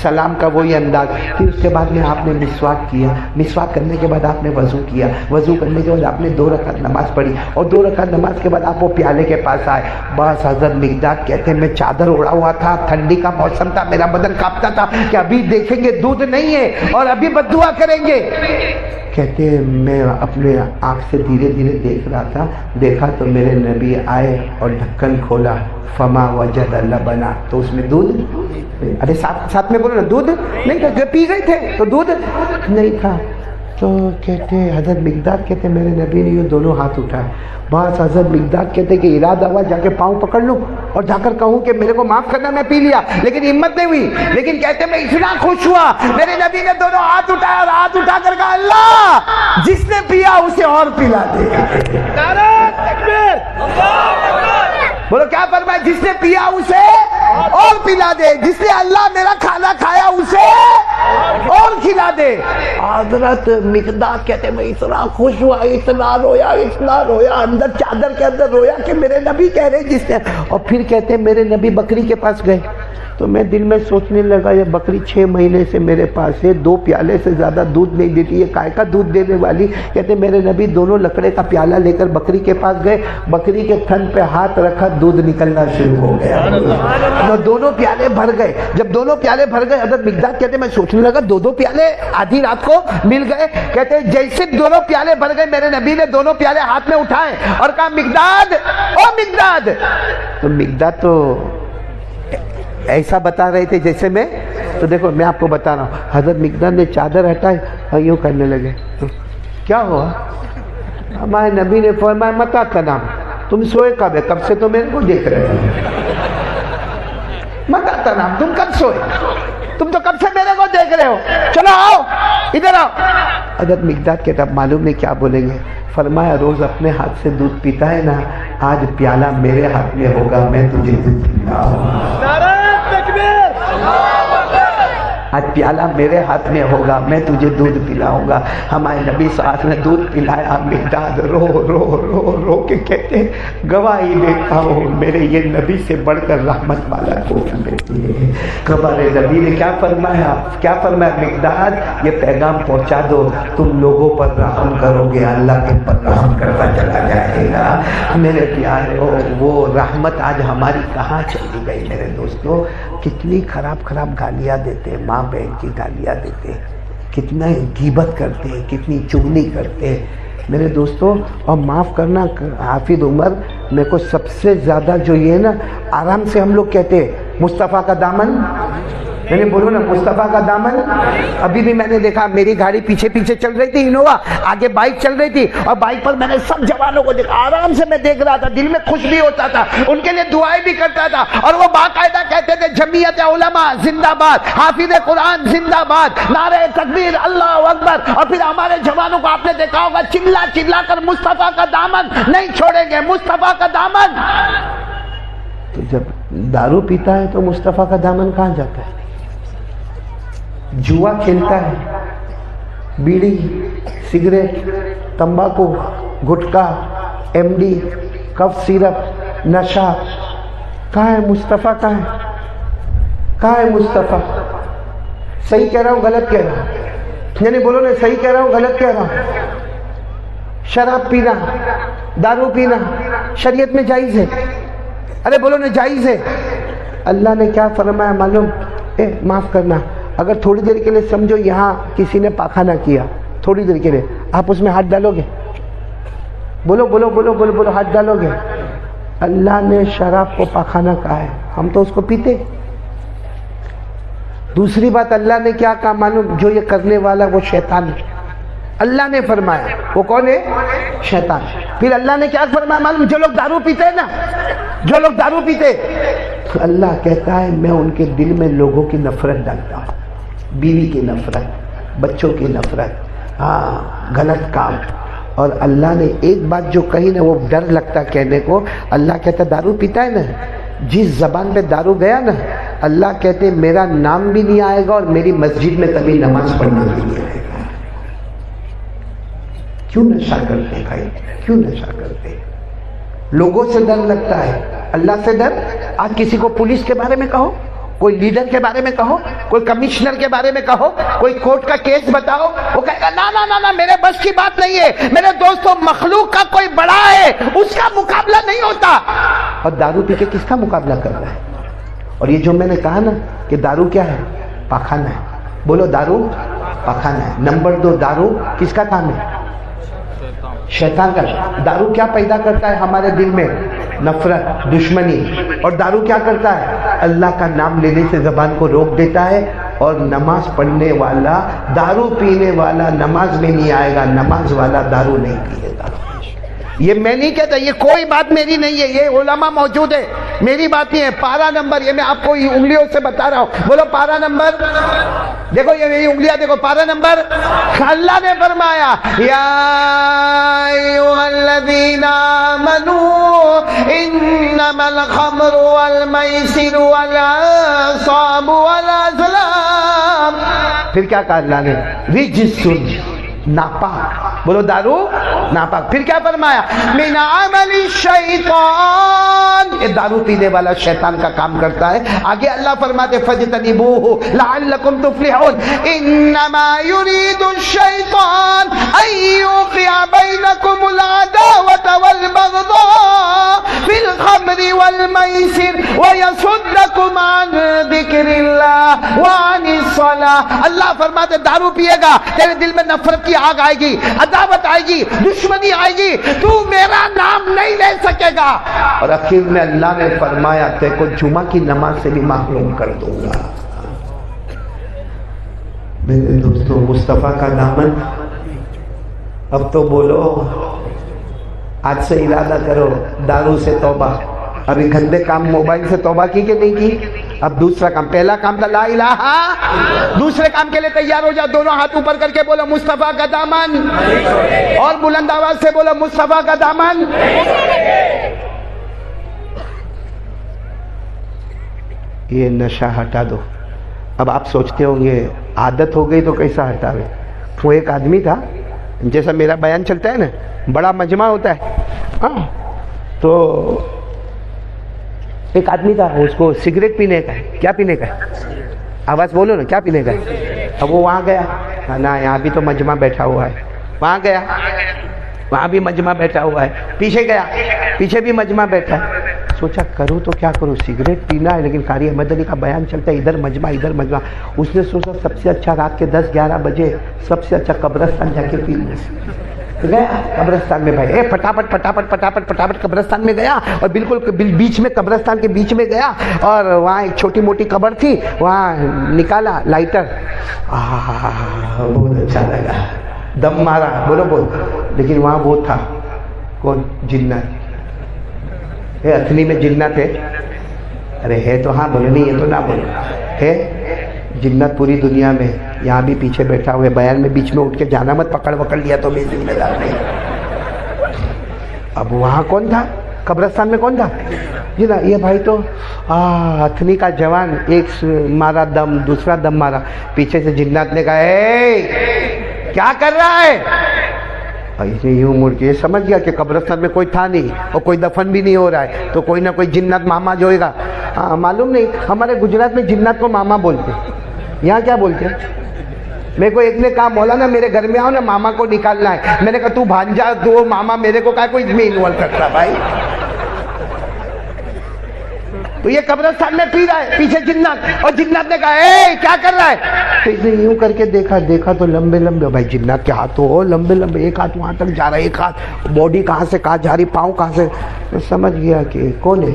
سلام کا وہی انداز. پھر اس کے بعد میں آپ نے مسواک کیا, مسواک کرنے کے بعد آپ نے وضو کیا, وضو کرنے کے بعد آپ نے 2 رکعت نماز پڑھی, اور 2 رکعت نماز کے بعد آپ وہ پیالے کے پاس آئے. بس حضرت مقداد کہتے ہیں میں چادر اڑا ہوا تھا, ٹھنڈی کا موسم تھا, میرا بدن کانپتا تھا کہ ابھی دیکھیں گے دودھ نہیں ہے اور ابھی بد دعا کریں گے. کہتے ہیں میں اپنے آنکھ سے دھیرے دھیرے دیکھ رہا تھا, دیکھا تو میرے نبی آئے اور ڈھکن کھولا, فما وجد لبنا, تو اس میں دودھ, ارے ساتھ میں بولو نا, دودھ نہیں تھا, پی گئے تھے تو دودھ نہیں تھا. تو کہتے حضرت مقداد کہتے میرے نبی نے یہ دونوں ہاتھ اٹھائے. بس حضرت مقداد کہتے کہ ارادہ ہوا جا کے پاؤں پکڑ لوں اور جا کر کہوں کہ میرے کو معاف کرنا, میں پی لیا, لیکن ہمت نہیں ہوئی. لیکن کہتے میں اتنا خوش ہوا, میرے نبی نے دونوں ہاتھ اٹھایا اور ہاتھ اٹھا کر کہا اللہ جس نے پیا اسے اور پلا دے. نعرہ تکبیر, بولو کیا فرمایا, جس نے پیا اسے اور پلا دے, جس نے اللہ میرا کھانا کھایا اسے اور کھلا دے. حضرت مقداد کہتے میں اتنا خوش ہوا, اتنا رویا, اندر چادر کے اندر رویا کہ میرے نبی کہہ رہے جس نے. اور پھر کہتے میرے نبی بکری کے پاس گئے, تو میں دل میں سوچنے لگا یہ بکری 6 مہینے سے میرے پاس ہے, 2 پیالے سے زیادہ دودھ نہیں دیتی, یہ کائے کا دودھ دینے والی. کہتے میرے نبی دونوں لکڑے کا پیالہ لے کر بکری کے پاس گئے, بکری کے تھن پہ ہاتھ رکھا, دودھ نکلنا شروع ہو گیا. دونوں پیالے بھر گئے. جب دونوں پیالے بھر گئے, حضرت مقداد کہتے میں سوچنے لگا 2 پیالے آدھی رات کو مل گئے. کہتے جیسے دونوں پیالے بھر گئے, میرے نبی نے دونوں پیالے ہاتھ میں اٹھائے اور کہا مقداد, او مقداد. تو مقداد تو ایسا بتا رہے تھے جیسے میں, تو دیکھو میں آپ کو بتا رہا ہوں, حضرت مقداد نے چادر ہٹائی اور یوں کرنے لگے. کیا ہوا؟ ہمارے نبی نے فرمایا متا تنام, تم سوئے کب ہے, کب سے تو میرے کو دیکھ رہے ہو. متا تنام, تم کب سوئے, تم تو کب سے میرے کو دیکھ رہے ہو, چلو آؤ ادھر آؤ. حضرت مقداد کہتا معلوم نہیں کیا بولیں گے. فرمایا روز اپنے ہاتھ سے دودھ پیتا ہے نا, آج پیالہ میرے ہاتھ میں ہوگا, میں تجھے دودھ پلاؤں گا. آج پیالہ میرے ہاتھ میں ہوگا, میں تجھے دودھ پلاؤں گا. ہمارے نبی صاحب نے دودھ پلایا. مقداد رو رو رو رو کے کہتے گواہی دیتا ہوں میرے یہ نبی سے بڑھ کر رحمت والا کوئی نہیں ہے. ہمارے نبی نے کیا فرمایا, کیا فرمایا, مقداد یہ پیغام پہنچا دو, تم لوگوں پر رحم کرو گے, اللہ کے پر رحم کرتا چلا جائے گا. میرے پیارے وہ رحمت آج ہماری کہاں چلی گئی میرے دوستوں. کتنی خراب گالیاں دیتے, ماں بہن کی گالیاں دیتے, کتنا غیبت کرتے, کتنی چغلی کرتے میرے دوستوں. اور معاف کرنا حافظ عمر, میرے کو سب سے زیادہ جو یہ نا آرام سے ہم لوگ کہتے مصطفیٰ کا دامن, میں نے بولو نا مصطفیٰ کا دامن. ابھی بھی میں نے دیکھا میری گاڑی پیچھے چل رہی تھی انووا, آگے بائک چل رہی تھی, اور بائک پر میں نے سب جوانوں کو دیکھا, آرام سے میں دیکھ رہا تھا, دل میں خوش بھی ہوتا تھا, ان کے لیے دعائیں بھی کرتا تھا. اور وہ باقاعدہ کہتے تھے جمعیت علماء زندہ باد, حافظ قرآن زندہ باد, نعرہ تکبیر, اللہ اکبر. اور پھر ہمارے جوانوں کو آپ نے دیکھا ہوگا چلا کر مصطفیٰ کا دامن نہیں چھوڑیں گے, مصطفیٰ کا دامن. تو جب دارو پیتا ہے تو مصطفیٰ کا دامن کہاں جاتا ہے؟ جوا کھیلتا ہے, بیڑی, سگریٹ, تمباکو, گٹکا, ایم ڈی, کف سیرپ, نشہ, کہاں ہے مصطفیٰ, کہاں ہے مصطفیٰ. صحیح کہہ رہا ہوں غلط کہہ رہا ہوں, یعنی بولو نا صحیح کہہ رہا ہوں غلط کہہ رہا ہوں. شراب پینا, دارو پینا شریعت میں جائز ہے, ارے بولو نا جائز ہے. اللہ نے کیا فرمایا معلوم, معاف کرنا, اگر تھوڑی دیر کے لیے سمجھو یہاں کسی نے پاخانہ کیا, تھوڑی دیر کے لیے آپ اس میں ہاتھ ڈالو گے, بولو بولو بولو بولو بولو, ہاتھ ڈالو گے. اللہ نے شراب کو پاخانہ کہا ہے, ہم تو اس کو پیتے. دوسری بات اللہ نے کیا کہا معلوم؟ جو یہ کرنے والا وہ شیطان ہے، اللہ نے فرمایا۔ وہ کون ہے؟ شیطان۔ پھر اللہ نے کیا فرمایا معلوم؟ جو لوگ دارو پیتے ہیں نا، جو لوگ دارو پیتے، تو اللہ کہتا ہے میں ان کے دل میں لوگوں کی نفرت ڈالتا ہوں، بیوی کی نفرت، بچوں کی نفرت، ہاں غلط کام۔ اور اللہ نے ایک بات جو کہی نا، وہ ڈر لگتا کہنے کو، اللہ کہتا دارو پیتا ہے نا، جس زبان پہ دارو گیا نا، اللہ کہتے میرا نام بھی نہیں آئے گا اور میری مسجد میں کبھی نماز پڑھنا بھی نہیں آئے گا۔ کیوں نشہ کرتے بھائی؟ کیوں نشہ کرتے؟ لوگوں سے ڈر لگتا ہے، اللہ سے ڈر؟ آج کسی کو پولیس کے بارے میں کہو، کوئی لیڈر کے بارے میں کہو، کوئی کمشنر کے بارے میں کہو، کوئی کورٹ کا کیس بتاؤ، وہ کہے گا نا نا نا نا میرے بس کی بات نہیں ہے، میرے دوستوں مخلوق کا کوئی بڑا ہے، اس کا مقابلہ نہیں ہوتا۔ اور دارو پی کے کس کا مقابلہ کر رہا ہے؟ اور یہ جو میں نے کہا نا کہ دارو کیا ہے؟ پاخانہ ہے۔ بولو دارو پاخانہ ہے۔ نمبر 2، دارو کس کا کام ہے؟ شیطان کا۔ دارو کیا پیدا کرتا ہے ہمارے دل میں؟ نفرت، دشمنی۔ اور دارو کیا کرتا ہے؟ اللہ کا نام لینے سے زبان کو روک دیتا ہے، اور نماز پڑھنے والا، دارو پینے والا نماز میں نہیں آئے گا، نماز والا دارو نہیں پیے گا۔ یہ میں نہیں کہتا، یہ کوئی بات میری نہیں ہے، یہ علماء موجود ہے، میری بات نہیں ہے۔ پارا نمبر، یہ میں آپ کو انگلیوں سے بتا رہا ہوں، بولو پارا نمبر، دیکھو یہ میری انگلیاں دیکھو، پارا نمبر۔ اللہ نے فرمایا یا ایھا الذین آمنوا انما الخمر والمیسر والانصاب والازلام۔ پھر کیا کہا اللہ نے؟ رجس، ناپاک۔ بولو دارو ناپاک۔ پھر کیا فرمایا؟ من عمل الشیطان، یہ دارو پینے والا شیطان کا کام کرتا ہے۔ آگے اللہ فرماتے فجتنبوہ لعلکم تفلحون، انما یرید الشیطان ان یوقع بینکم العداوۃ والبغضاء فی الخمر والمیسر ویصدکم عن ذکر اللہ وعن الصلاۃ۔ اللہ فرماتے دارو پیے گا، تیرے دل میں نفرت کی آگ آئے گی، عداوت آئے گی، دشمنی آئے گی، تو میرا نام نہیں لے سکے گا۔ اور آخر میں اللہ نے فرمایا تیرے کو جمعہ کی نماز سے بھی محروم کر دوں گا۔ میرے دوستوں، مصطفیٰ کا دامن، اب تو بولو، آج سے ارادہ کرو دارو سے توبہ۔ ابھی گندے کام موبائل سے توبہ کی کہ نہیں کی؟ اب دوسرا کام، پہلا کام تھا لا الہ، دوسرے کام کے لیے تیار ہو جاؤ، دونوں ہاتھ اوپر کر کے بولو مصطفیٰ کا دامن، اور بلند آواز سے بولو مصطفیٰ کا دامن۔ یہ نشہ ہٹا دو۔ اب آپ سوچتے ہوں گے عادت ہو گئی تو کیسا ہٹاوے؟ وہ ایک آدمی تھا، جیسا میرا بیان چلتا ہے نا، بڑا مجمع ہوتا ہے، ہاں، تو ایک آدمی تھا، اس کو سگریٹ پینے کا ہے۔ کیا پینے کا ہے؟ آواز بولو نا، کیا پینے کا ہے؟ اب وہ وہاں گیا نا، یہاں بھی تو مجمع بیٹھا ہوا ہے، وہاں گیا، وہاں بھی مجمع بیٹھا ہوا ہے، پیچھے گیا، پیچھے بھی مجمع بیٹھا ہے۔ سوچا کروں تو کیا کروں، سگریٹ پینا ہے لیکن قاری احمد علی کا بیان چلتا ہے، ادھر مجمع ادھر مجمع۔ اس نے سوچا سب سے اچھا رات کے 10-11 بجے سب سے اچھا قبرستان جا کے پی لوں۔ گیا قبرستان میں، بھائی پٹاپٹ پٹاپٹ پٹاپٹ پٹاپٹ قبرستان میں گیا، اور بالکل بیچ میں، قبرستان کے بیچ میں گیا، اور وہاں ایک چھوٹی موٹی قبر تھی، وہاں نکالا لائٹر، بہت اچھا لگا، دم مارا، بولو بول۔ لیکن وہاں وہ تھا کون؟ جنات۔ اتنی میں جنات ہے؟ ارے ہے تو ہاں بولو، نہیں ہے تو نہ بولو، ہے جنات پوری دنیا میں، یہاں بھی پیچھے بیٹھا ہوئے، بیان میں بیچ میں اٹھ کے جانا مت، پکڑ وکڑ لیا تو میں ذمہ دار نہیں۔ اب وہاں کون تھا؟ قبرستان میں کون تھا؟ جی نا، یہ بھائی تو ہتھنی کا جوان، ایک مارا دم، دوسرا دم مارا، پیچھے سے جنات نے کہا اے کیا کر رہا ہے؟ اس نے یوں مڑ کے، یہ سمجھ گیا کہ قبرستان میں کوئی تھا نہیں اور کوئی دفن بھی نہیں ہو رہا ہے، تو کوئی نہ کوئی جنات ماما جو ہوگا۔ معلوم نہیں، ہمارے گجرات میں جنات کو ماما بولتے، یہاں کیا بولتے ہیں؟ میرے کو ایک نے کہا مولانا میرے گھر میں آؤ نا، ماما کو نکالنا ہے۔ میں نے کہا تو بھانجا، تو ماما میرے کو کہا کوئی اس میں انوالو کرتا بھائی؟ تو یہ قبرستان میں پی رہا ہے، پیچھے جنات، اور جنات نے کہا اے کیا کر رہا ہے؟ تو اس نے یوں کر کے دیکھا تو لمبے لمبے، بھائی جنات کے ہاتھ تو لمبے لمبے، ایک ہاتھ وہاں تک جا رہا ہے، ایک ہاتھ باڈی کہاں سے کہاں جا رہی، پاؤں کہاں سے۔ میں سمجھ گیا کہ کون ہے؟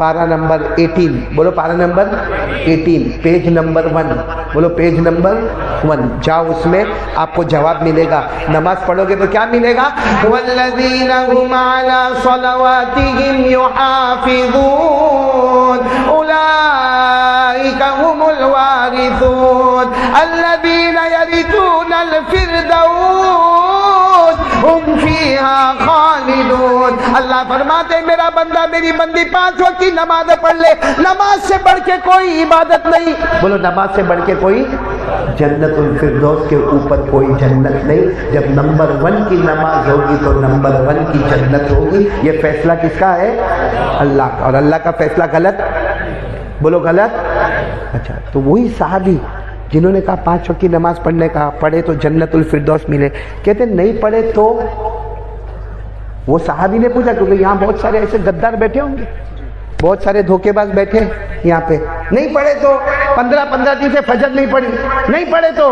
پارا نمبر 18، بولو پارا نمبر 18، پیج نمبر 1، بولو پیج نمبر 1، جاؤ اس میں آپ کو جواب ملے گا. نماز پڑھو گے تو کیا ملے گا؟ والذین هم علی صلواتهم یحافظون اولئک هم الوارثون الذین یرثون الفردوس هم فیہا خالدون. اللہ فرماتے ہیں میرا بندہ میری بندی 5 وقت کی نماز پڑھ لے، نماز سے بڑھ کے کوئی عبادت نہیں. بولو نماز سے بڑھ کے کوئی، جنت الفردوس کے اوپر کوئی جنت نہیں. جب نمبر 1 کی نماز ہوگی تو نمبر 1 کی جنت ہوگی. یہ فیصلہ کس کا ہے؟ اللہ کا. اور اللہ کا فیصلہ غلط، بولو غلط. اچھا تو وہی صحابی جنہوں نے کہا 5 وقت کی نماز پڑھنے کا، پڑھے تو جنت الفردوس ملے، کہتے نہیں پڑھے تو؟ وہ صحابی نے پوچھا کیونکہ یہاں بہت سارے ایسے غدار بیٹھے ہوں گے، بہت سارے دھوکے باز بیٹھے یہاں پہ. نہیں پڑھے تو 15 دن سے فجر نہیں پڑھی، نہیں پڑھے تو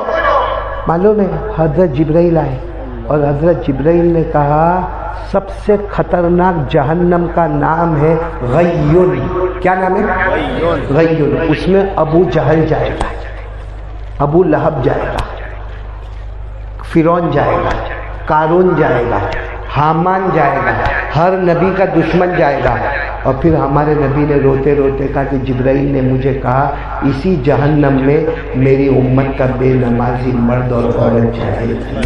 معلوم ہے حضرت جبرائیل آئے اور حضرت جبرائیل نے کہا سب سے خطرناک جہنم کا نام ہے غیون. کیا نام ہے؟ غیون. اس میں ابو جہل جائے گا، ابو لہب جائے گا، فرعون جائے گا، قارون جائے گا، حامان جائے گا، ہر نبی کا دشمن جائے گا. اور پھر ہمارے نبی نے روتے روتے کہا کہ جبرائیل نے مجھے کہا اسی جہنم میں میری امت کا بے نمازی مرد اور عورت جائے گا.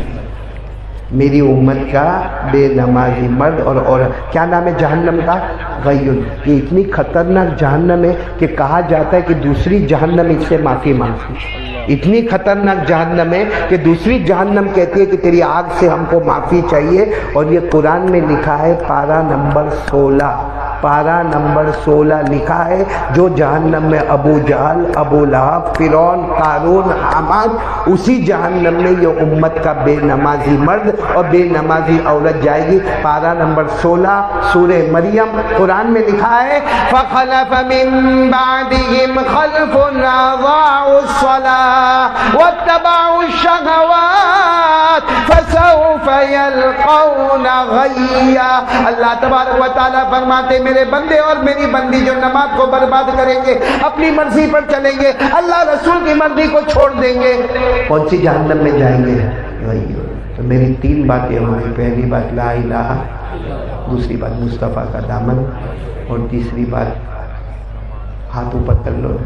میری امت کا بے نمازی مرد اور عورت. کیا نام ہے جہنم کا؟ غیون. یہ اتنی خطرناک جہنم ہے کہ کہا جاتا ہے کہ دوسری جہنم اس سے معافی مانگتی. اتنی خطرناک جہنم ہے کہ دوسری جہنم کہتی ہے کہ تیری آگ سے ہم کو معافی چاہیے. اور یہ قرآن میں لکھا ہے پارہ نمبر 16، پارہ نمبر 16 لکھا ہے جو جہنم میں ابو جہل، ابو لہب، فرعون، قارون، حامان، اسی جہنم میں یہ امت کا بے نمازی مرد اور بے نمازی عورت جائے گی. پارہ نمبر 16 سورہ مریم، قرآن میں لکھا ہے فَخَلَفَ مِن بَعْدِهِمْ خَلْفٌ أَضَاعُوا الصَّلَاةَ وَاتَّبَعُوا الشَّهَوَاتِ فَسَوْفَ يَلْقَوْنَ غَيًّا. اللہ تبارک و تعالیٰ فرماتے میرے بندے اور میری بندی جو نماز کو برباد کریں گے، اپنی مرضی پر چلیں گے، اللہ رسول کی مرضی کو چھوڑ دیں گے، کون سی جہنم میں جائیں گے؟ تو میری 3 باتیں ہوں گی. پہلی بات لا الہ، دوسری بات مصطفیٰ کا دامن، اور تیسری بات ہاتھ اوپر کر لو.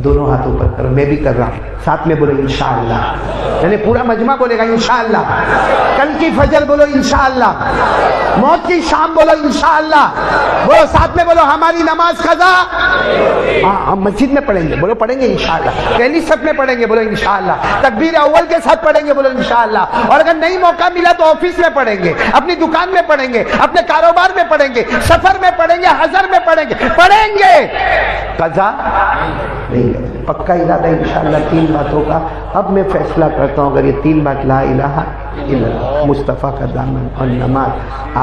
دونوں ہاتھ اوپر کرو، میں بھی کر رہا ہوں، ساتھ میں بولو انشاءاللہ. یعنی پورا مجمع بولے گا انشاءاللہ. کل کی فجر بولو انشاءاللہ، موت کی شام بولو انشاءاللہ. بولو ساتھ میں بولو ہماری نماز قضا. ہاں ہم مسجد میں پڑھیں گے، بولو پڑھیں گے انشاءاللہ. پہلی صف میں پڑھیں گے، بولو انشاءاللہ. تکبیر اول کے ساتھ پڑھیں گے، بولو انشاءاللہ. اور اگر نہیں موقع ملا تو آفس میں پڑھیں گے، اپنی دکان میں پڑھیں گے، اپنے کاروبار میں پڑھیں گے، سفر میں پڑھیں گے، حضر میں پڑھیں گے، پڑھیں گے. قضا نہیں. پکا ارادہ انشاءاللہ 3 باتوں کا. اب میں فیصلہ کرتا ہوں اگر یہ 3 بات لا الہ الا اللہ، مصطفیٰ کا دامن اور نماز،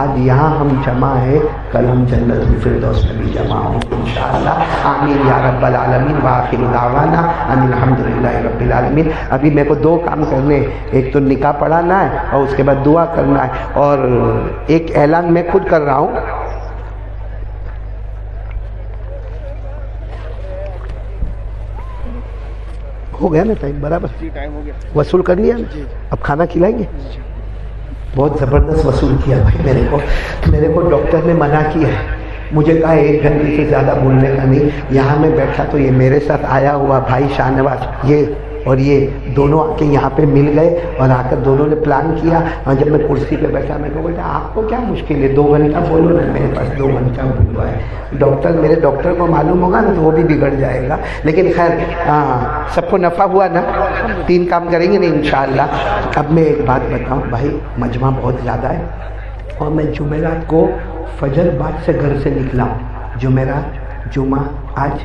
آج یہاں ہم جمع ہے، کل ہم جنت الفردوس میں بھی جمع ہوں انشاءاللہ. آمین یا رب العالمین. وآخر دعوانا ان الحمدللہ رب العالمین. ابھی میرے کو 2 کام کرنے، ایک تو نکاح پڑھانا ہے اور اس کے بعد دعا کرنا ہے. اور ایک اعلان میں خود کر رہا ہوں. ہو گیا نا ٹائم برابر؟ جی ٹائم ہو گیا. وصول کر لیا نا؟ اب کھانا کھلائیں گے؟ بہت زبردست وصول کیا بھائی. میرے کو ڈاکٹر نے منع کیا ہے، مجھے کہا 1 گھنٹے سے زیادہ بولنے کا نہیں. یہاں میں بیٹھا تو یہ میرے ساتھ آیا ہوا بھائی شاہ نواز یہ اور یہ دونوں آ کے یہاں پہ مل گئے اور آ کر دونوں نے پلان کیا. اور جب میں کرسی پہ بیٹھا میں کہا بیٹا آپ کو کیا مشکل ہے 2 گھنٹہ بولو نا. میرے پاس 2 گھنٹہ بولوا ہے. میرے ڈاکٹر کو معلوم ہوگا نا تو وہ بھی بگڑ جائے گا. لیکن خیر سب کو نفع ہوا نا. 3 کام کریں گے نا انشاءاللہ. اب میں ایک بات بتاؤں بھائی، مجمع بہت زیادہ ہے اور میں جمعرات کو فجر بعد سے گھر سے نکلا ہوں. جمعرات، جمعہ، آج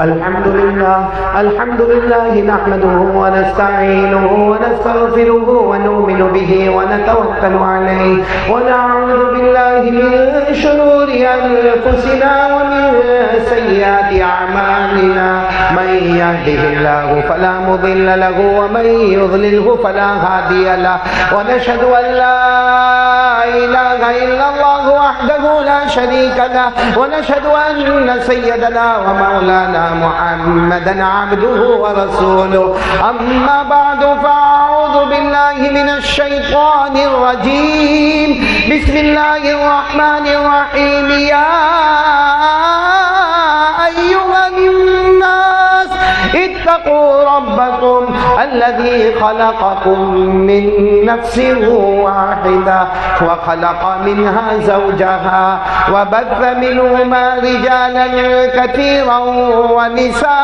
الحمد لله نحمده ونستعينه ونستغفره ونؤمن به ونتوكل عليه ونعوذ بالله من شرور أنفسنا ومن سيئات أعمالنا من يهده الله فلا مضل له ومن يضلله فلا هادي له ونشهد أن لا إله إلا الله وحده لا شريك له ونشهد أن سيدنا ومولانا محمدا عبده ورسوله أما بعد فأعوذ بالله من الشيطان الرجيم بسم الله الرحمن الرحيم يا أيها الناس اتقوا ربكم الذي خلقكم من نفس واحدة وخلق منها زوجها وبث منهما رجالا كثيرا ونساء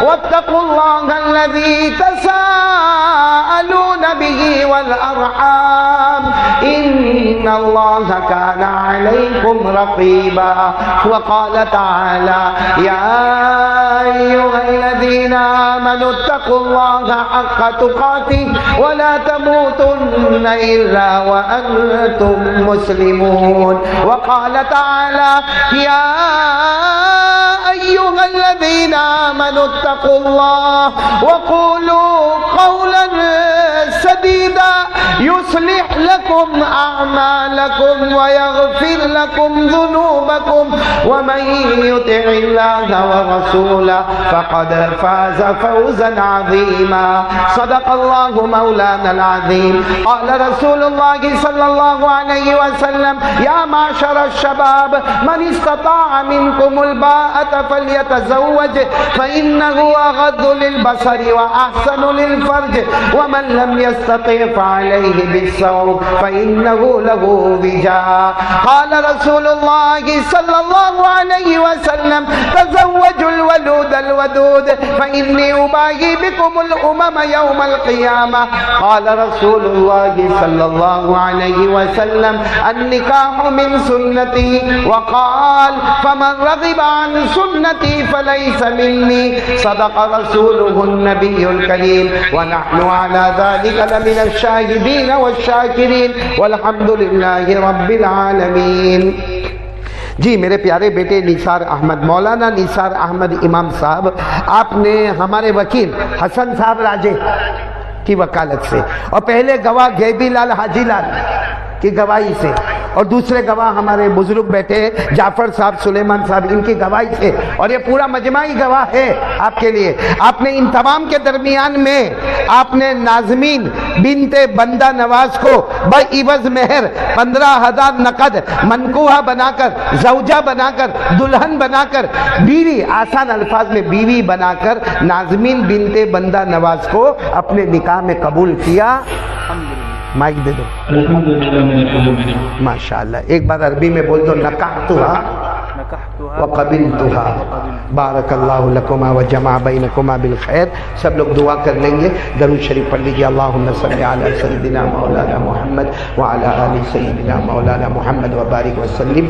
واتقوا الله الذي تساءلون به والأرحام إن الله كان عليكم رقيبا وقال تعالى يا أيها الذين آمنوا اتقوا الله حق تقاته ولا تموتن إلا وأنتم مسلمون وقال تعالى يا أيها الذين آمنوا اتقوا الله وقولوا قولا سديدا يصلح لكم أعمالكم ويغفر لكم ذنوبكم ومن يطع الله ورسوله فقد فاز فوزا عظيما صدق الله مولانا العظيم قال رسول الله صلى الله عليه وسلم يا معشر الشباب من استطاع منكم الباءة فليتزوج فإنه أغض للبصر وأحسن للفرج ومن لم يستطع فعليه بالصوم فإنه له وجاء قال رسول الله صلى الله عليه وسلم تزوجوا الولود الودود فإني أباهي بكم الأمم يوم القيامة قال رسول الله صلى الله عليه وسلم النكاح من سنتي وقال فمن رغب عن سنتي فليس مني صدق رسوله النبي الكريم ونحن على ذلك لمن الشاهدين والشاكرين والحمد لله رب العالمین۔ جی میرے پیارے بیٹے نثار احمد، مولانا نثار احمد امام صاحب، آپ نے ہمارے وکیل حسن صاحب راجے کی وکالت سے اور پہلے گواہ گیبی لال حاجی لال کی گواہی سے اور دوسرے گواہ ہمارے بزرگ بیٹے جعفر صاحب، سلیمان صاحب، ان کی گواہی سے اور یہ پورا مجمعی گواہ ہے آپ کے لیے۔ آپ نے ان تمام کے درمیان میں آپ نے نازمین بنت بندہ نواز کو بعوض مہر 15,000 نقد منکوحہ بنا کر، زوجہ بنا کر، دلہن بنا کر، بیوی، آسان الفاظ میں بیوی بنا کر نازمین بنت بندہ نواز کو اپنے نکاح میں قبول کیا۔ مائک دے دو۔ ماشاءاللہ ایک بار عربی میں بول دو، نکحتھا وقبلتھا بارک اللہ لکما وجمع بینکما بالخیر۔ سب لوگ دعا کر لیں گے، درود شریف پڑھ لیجیے۔ اللہم صلی علی سیدنا مولانا محمد وعلی آل سیدنا مولانا محمد وبارک وسلم۔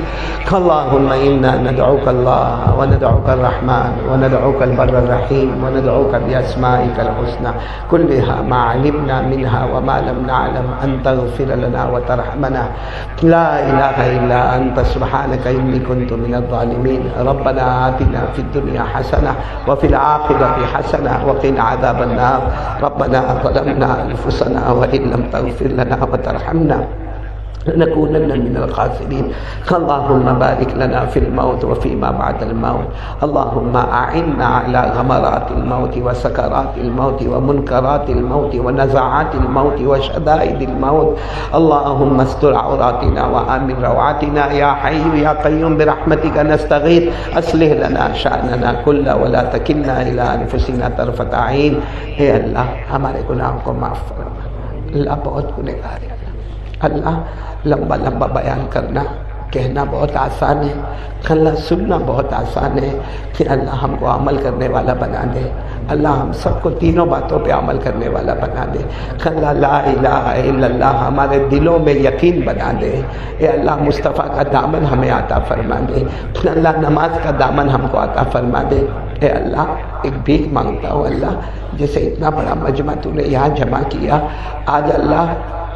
اللہم انا ندعوک اللہ وندعوک الرحمن وندعوک البر الرحیم وندعوک باسمائک الحسنى كلها ما علمنا منها وما لم نعلم ان تغفر لنا وترحمنا لا الہ الا انت سبحانک انی كنت من الظالمین۔ ربنا آتنا فی الدنیا حسنہ وفی الآخرۃ حسنہ وقنا عذاب النار۔ ربنا ظلمنا انفسنا وان لم تغفر لنا وترحمنا لنكونن من الخاسرين۔ اللهم بارك لنا في الموت وفيما بعد الموت۔ اللهم أعنا على غمرات الموت وسكرات الموت ومنكرات الموت ونزعات الموت وشدائد الموت۔ اللهم استر عوراتنا وآمن روعاتنا يا حي يا قيوم برحمتك نستغيث أصلح لنا شأننا كله ولا تكلنا إلى أنفسنا طرفة عين۔ اے اللہ ہمارے گناہوں کو معاف فرما۔ اللہ بہت گنہگار ہے۔ اللہ لمبا لمبا بیان کرنا کہنا بہت آسان ہے، اللہ سننا بہت آسان ہے، کہ اللہ ہم کو عمل کرنے والا بنا دے، اللہ ہم سب کو تینوں باتوں پہ عمل کرنے والا بنا دے، اللہ لا الہ الا اللہ ہمارے دلوں میں یقین بنا دے، اے اللہ مصطفیٰ کا دامن ہمیں عطا فرما دے، اللہ نماز کا دامن ہم کو عطا فرما دے، اے اللہ ایک بھیک مانگتا ہوں اللہ، جیسے اتنا بڑا مجمع تو نے یہاں جمع کیا، آج اللہ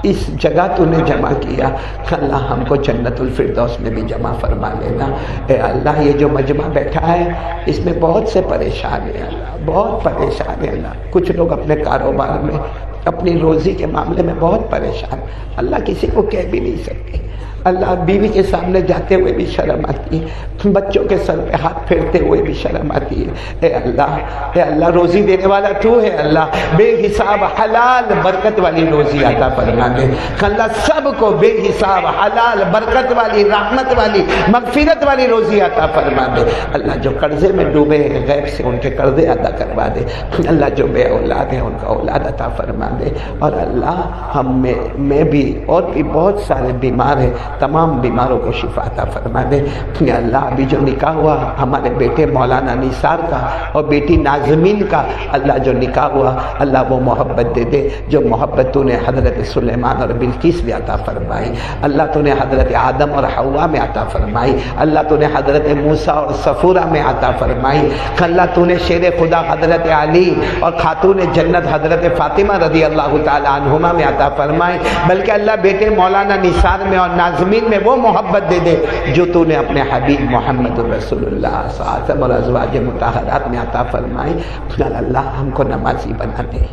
اس جگہ تو نے جمع کیا، اللہ ہم کو جنت الفردوس میں بھی جمع فرما لینا، اے اللہ یہ جو مجمع بیٹھا ہے اس میں بہت سے پریشان ہیں اللہ، بہت پریشان ہیں اللہ، کچھ لوگ اپنے کاروبار میں اپنی روزی کے معاملے میں بہت پریشان، اللہ کسی کو کہہ بھی نہیں سکتے، اللہ بیوی کے سامنے جاتے ہوئے بھی شرم آتی ہے، بچوں کے سر پہ ہاتھ پھیرتے ہوئے بھی شرم آتی ہے، اے اللہ روزی دینے والا تو ہے اللہ، بے حساب حلال برکت والی روزی عطا فرما دے، اللہ سب کو بے حساب حلال برکت والی رحمت والی مغفرت والی روزی عطا فرما دے، اللہ جو قرضے میں ڈوبے ہیں غیب سے ان کے قرضے ادا کروا دے، اللہ جو بے اولاد ہیں ان کا اولاد عطا فرما دے، اور اللہ ہم میں بھی اور بھی بہت سارے بیمار ہیں، تمام بیماروں کو شفا عطا فرما دے، یا اللہ ابھی جو نکاح ہوا ہمارے بیٹے مولانا نثار کا اور بیٹی نازمین کا، اللہ جو نکاح ہوا اللہ وہ محبت دے دے جو محبت تو نے حضرت سلیمان اور بلقیس میں عطا فرمائی، اللہ تو نے حضرت آدم اور حوا میں عطا فرمائی، اللہ تو نے حضرت موسیٰ اور صفورہ میں عطا فرمائی، اللہ تو نے شیر خدا حضرت علی اور خاتون جنت حضرت فاطمہ رضی اللہ تعالی عنہما میں عطا فرمائی، بلکہ اللہ بیٹے مولانا نثار میں اور نازمین میں وہ محبت دے دے جو تو نے اپنے حبیب محمد رسول اللہ صلی اللہ علیہ وسلم اور ازواج مطہرات میں عطا فرمائی، اللہ ہم کو نمازی بنا دے،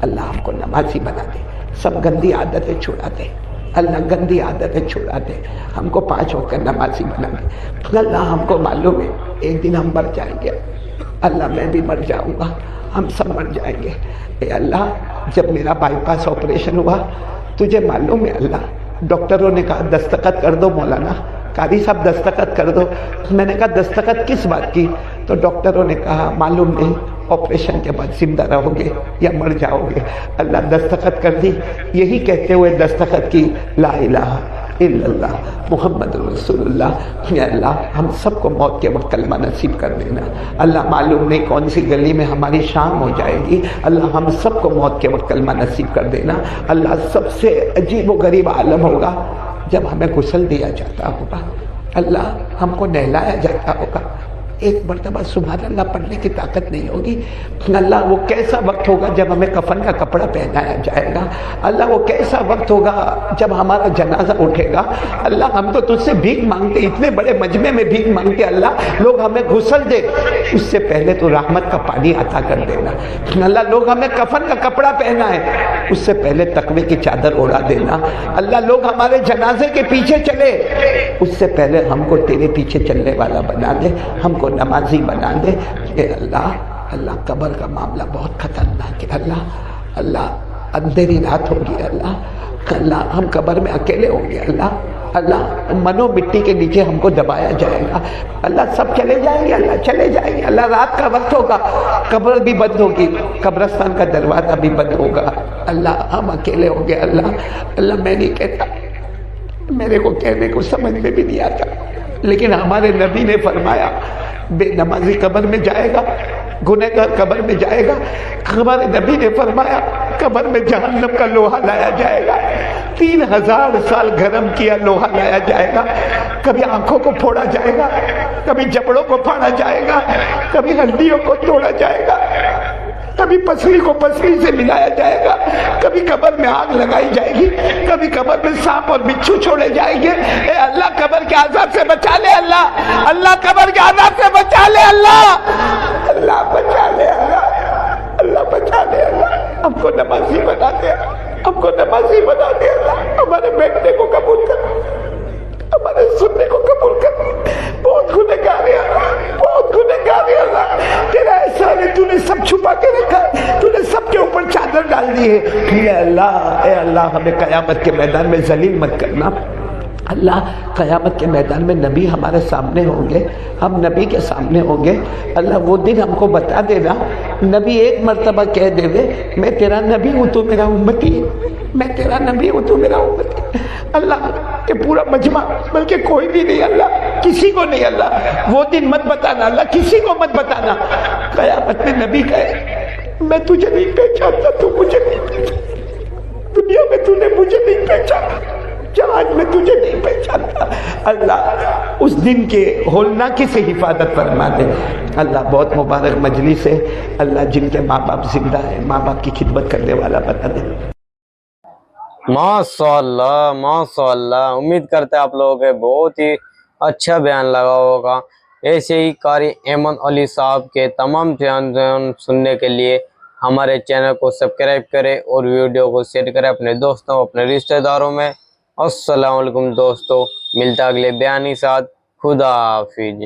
اللہ ہم کو نمازی بنا دے، سب گندی عادتیں چھڑا دے، اللہ گندی عادتیں چھڑا دے، ہم کو 5 وقت نمازی بنا دے، اللہ ہم کو معلوم ہے ایک دن ہم مر جائیں گے، اللہ میں بھی مر جاؤں گا، ہم سب مر جائیں گے، اے اللہ جب میرا بائی پاس آپریشن ہوا تجھے معلوم ہے اللہ، ڈاکٹروں نے کہا دستخط کر دو مولانا، قاضی صاحب دستخط کر دو، میں نے کہا دستخط کس بات کی؟ تو ڈاکٹروں نے کہا معلوم نہیں آپریشن کے بعد زندہ رہو گے یا مر جاؤ گے، اللہ دستخط کر دی، یہی کہتے ہوئے دستخط کی لا الہ الا اللہ محمد رسول اللہ، یا اللہ ہم سب کو موت کے وقت کلمہ نصیب کر دینا، اللہ معلوم نہیں کون سی گلی میں ہماری شام ہو جائے گی، اللہ ہم سب کو موت کے وقت کلمہ نصیب کر دینا، اللہ سب سے عجیب و غریب عالم ہوگا جب ہمیں غسل دیا جاتا ہوگا، اللہ ہم کو نہلایا جاتا ہوگا، ایک مرتبہ سبحان اللہ پڑھنے کی طاقت نہیں ہوگی، اللہ وہ کیسا وقت ہوگا جب ہمیں کفن کا کپڑا پہنایا جائے گا، اللہ وہ کیسا وقت ہوگا جب ہمارا جنازہ اٹھے گا، اللہ ہم تو تجھ سے بھیک مانگتے، اتنے بڑے مجمع میں بھیک مانگتے، اللہ لوگ ہمیں غسل دے اس سے پہلے تو رحمت کا پانی عطا کر دینا، اللہ لوگ ہمیں کفن کا کپڑا پہنا ہے اس سے پہلے تقوی کی چادر اڑا دینا، اللہ لوگ ہمارے جنازے کے پیچھے چلے اس سے پہلے ہم کو تیرے پیچھے چلنے والا بنا دے، ہم کو نمازی بنا دے، اے اللہ قبر کا معاملہ بہت خطرناک ہے، اللہ اندھیری رات ہوگی، اللہ ہم قبر میں اکیلے ہوں گے، اللہ منو مٹی کے نیچے ہم کو دبایا جائے گا، اللہ سب چلے جائیں گے، اللہ چلے جائیں گے، اللہ رات کا وقت ہوگا، قبر بھی بند ہوگی، قبرستان کا دروازہ بھی بند ہوگا، اللہ ہم اکیلے ہوں گے، اللہ میں نہیں کہتا، میرے کو کہنے کو سمجھ میں بھی نہیں آتا، لیکن ہمارے نبی نے فرمایا بے نمازی قبر میں جائے گا، گنہگار قبر میں جائے گا، ہمارے نبی نے فرمایا قبر میں جہنم کا لوہا لایا جائے گا، 3000 سال گرم کیا لوہا لایا جائے گا، کبھی آنکھوں کو پھوڑا جائے گا، کبھی جبڑوں کو پھاڑا جائے گا، کبھی ہڈیوں کو توڑا جائے گا، کبھی پسلی کو پسلی سے ملایا جائے گا، کبھی قبر میں آگ لگائی جائے گی، کبھی قبر میں سانپ اور بچھو چھوڑے جائیں گے، اے اللہ قبر کے عذاب سے بچا لے، اللہ قبر کے عذاب سے بچا لے، اللہ بچا لے، اللہ بچا لے، ہم کو نمازی بنا دے، ہم کو نمازی بنا دے، ہمارے بیٹھنے کو قبول کر، ہمارے سننے کو قبول کر، بہت گنہگار ہے بہت گنہگار ہے اللہ، تیرا احسان ہے، تو نے سب چھپا کے رکھا، تو نے سب کے اوپر چادر ڈال دی ہے، اے اللہ ہمیں قیامت کے میدان میں ذلیل مت کرنا، اللہ قیامت کے میدان میں نبی ہمارے سامنے ہوں گے، ہم نبی کے سامنے ہوں گے، اللہ وہ دن ہم کو بتا دینا نبی ایک مرتبہ کہہ دے وے میں تیرا نبی ہوں تو میرا امتی ہے، میں تیرا نبی ہوں تو میرا امتی ہے، اللہ کہ پورا مجمع بلکہ کوئی بھی نہیں، اللہ کسی کو نہیں، اللہ وہ دن مت بتانا، اللہ کسی کو مت بتانا، قیامت میں نبی کہے میں تجھے نہیں پہچانتا، تو مجھے نہیں پہچانتا، دنیا میں تو نے مجھے نہیں پہچانا، جہاز میں تجھے نہیں پہچانتا، اللہ اس دن کے ہولناکے سے حفاظت فرما دے۔ اللہ بہت مبارک مجلس ہے، اللہ جن کے ماں باپ زندہ ہیں ماں باپ کی خدمت کرنے والا بنا دے۔ ماشاءاللہ ماشاءاللہ، امید کرتے ہیں آپ لوگوں کے بہت ہی اچھا بیان لگا ہوگا۔ ایسے ہی قاری ایمن علی صاحب کے تمام بیان سننے کے لیے ہمارے چینل کو سبسکرائب کریں اور ویڈیو کو شیئر کریں اپنے دوستوں اپنے رشتہ داروں میں۔ السلام علیکم دوستو، ملتا اگلے بیان کے ساتھ، خدا حافظ۔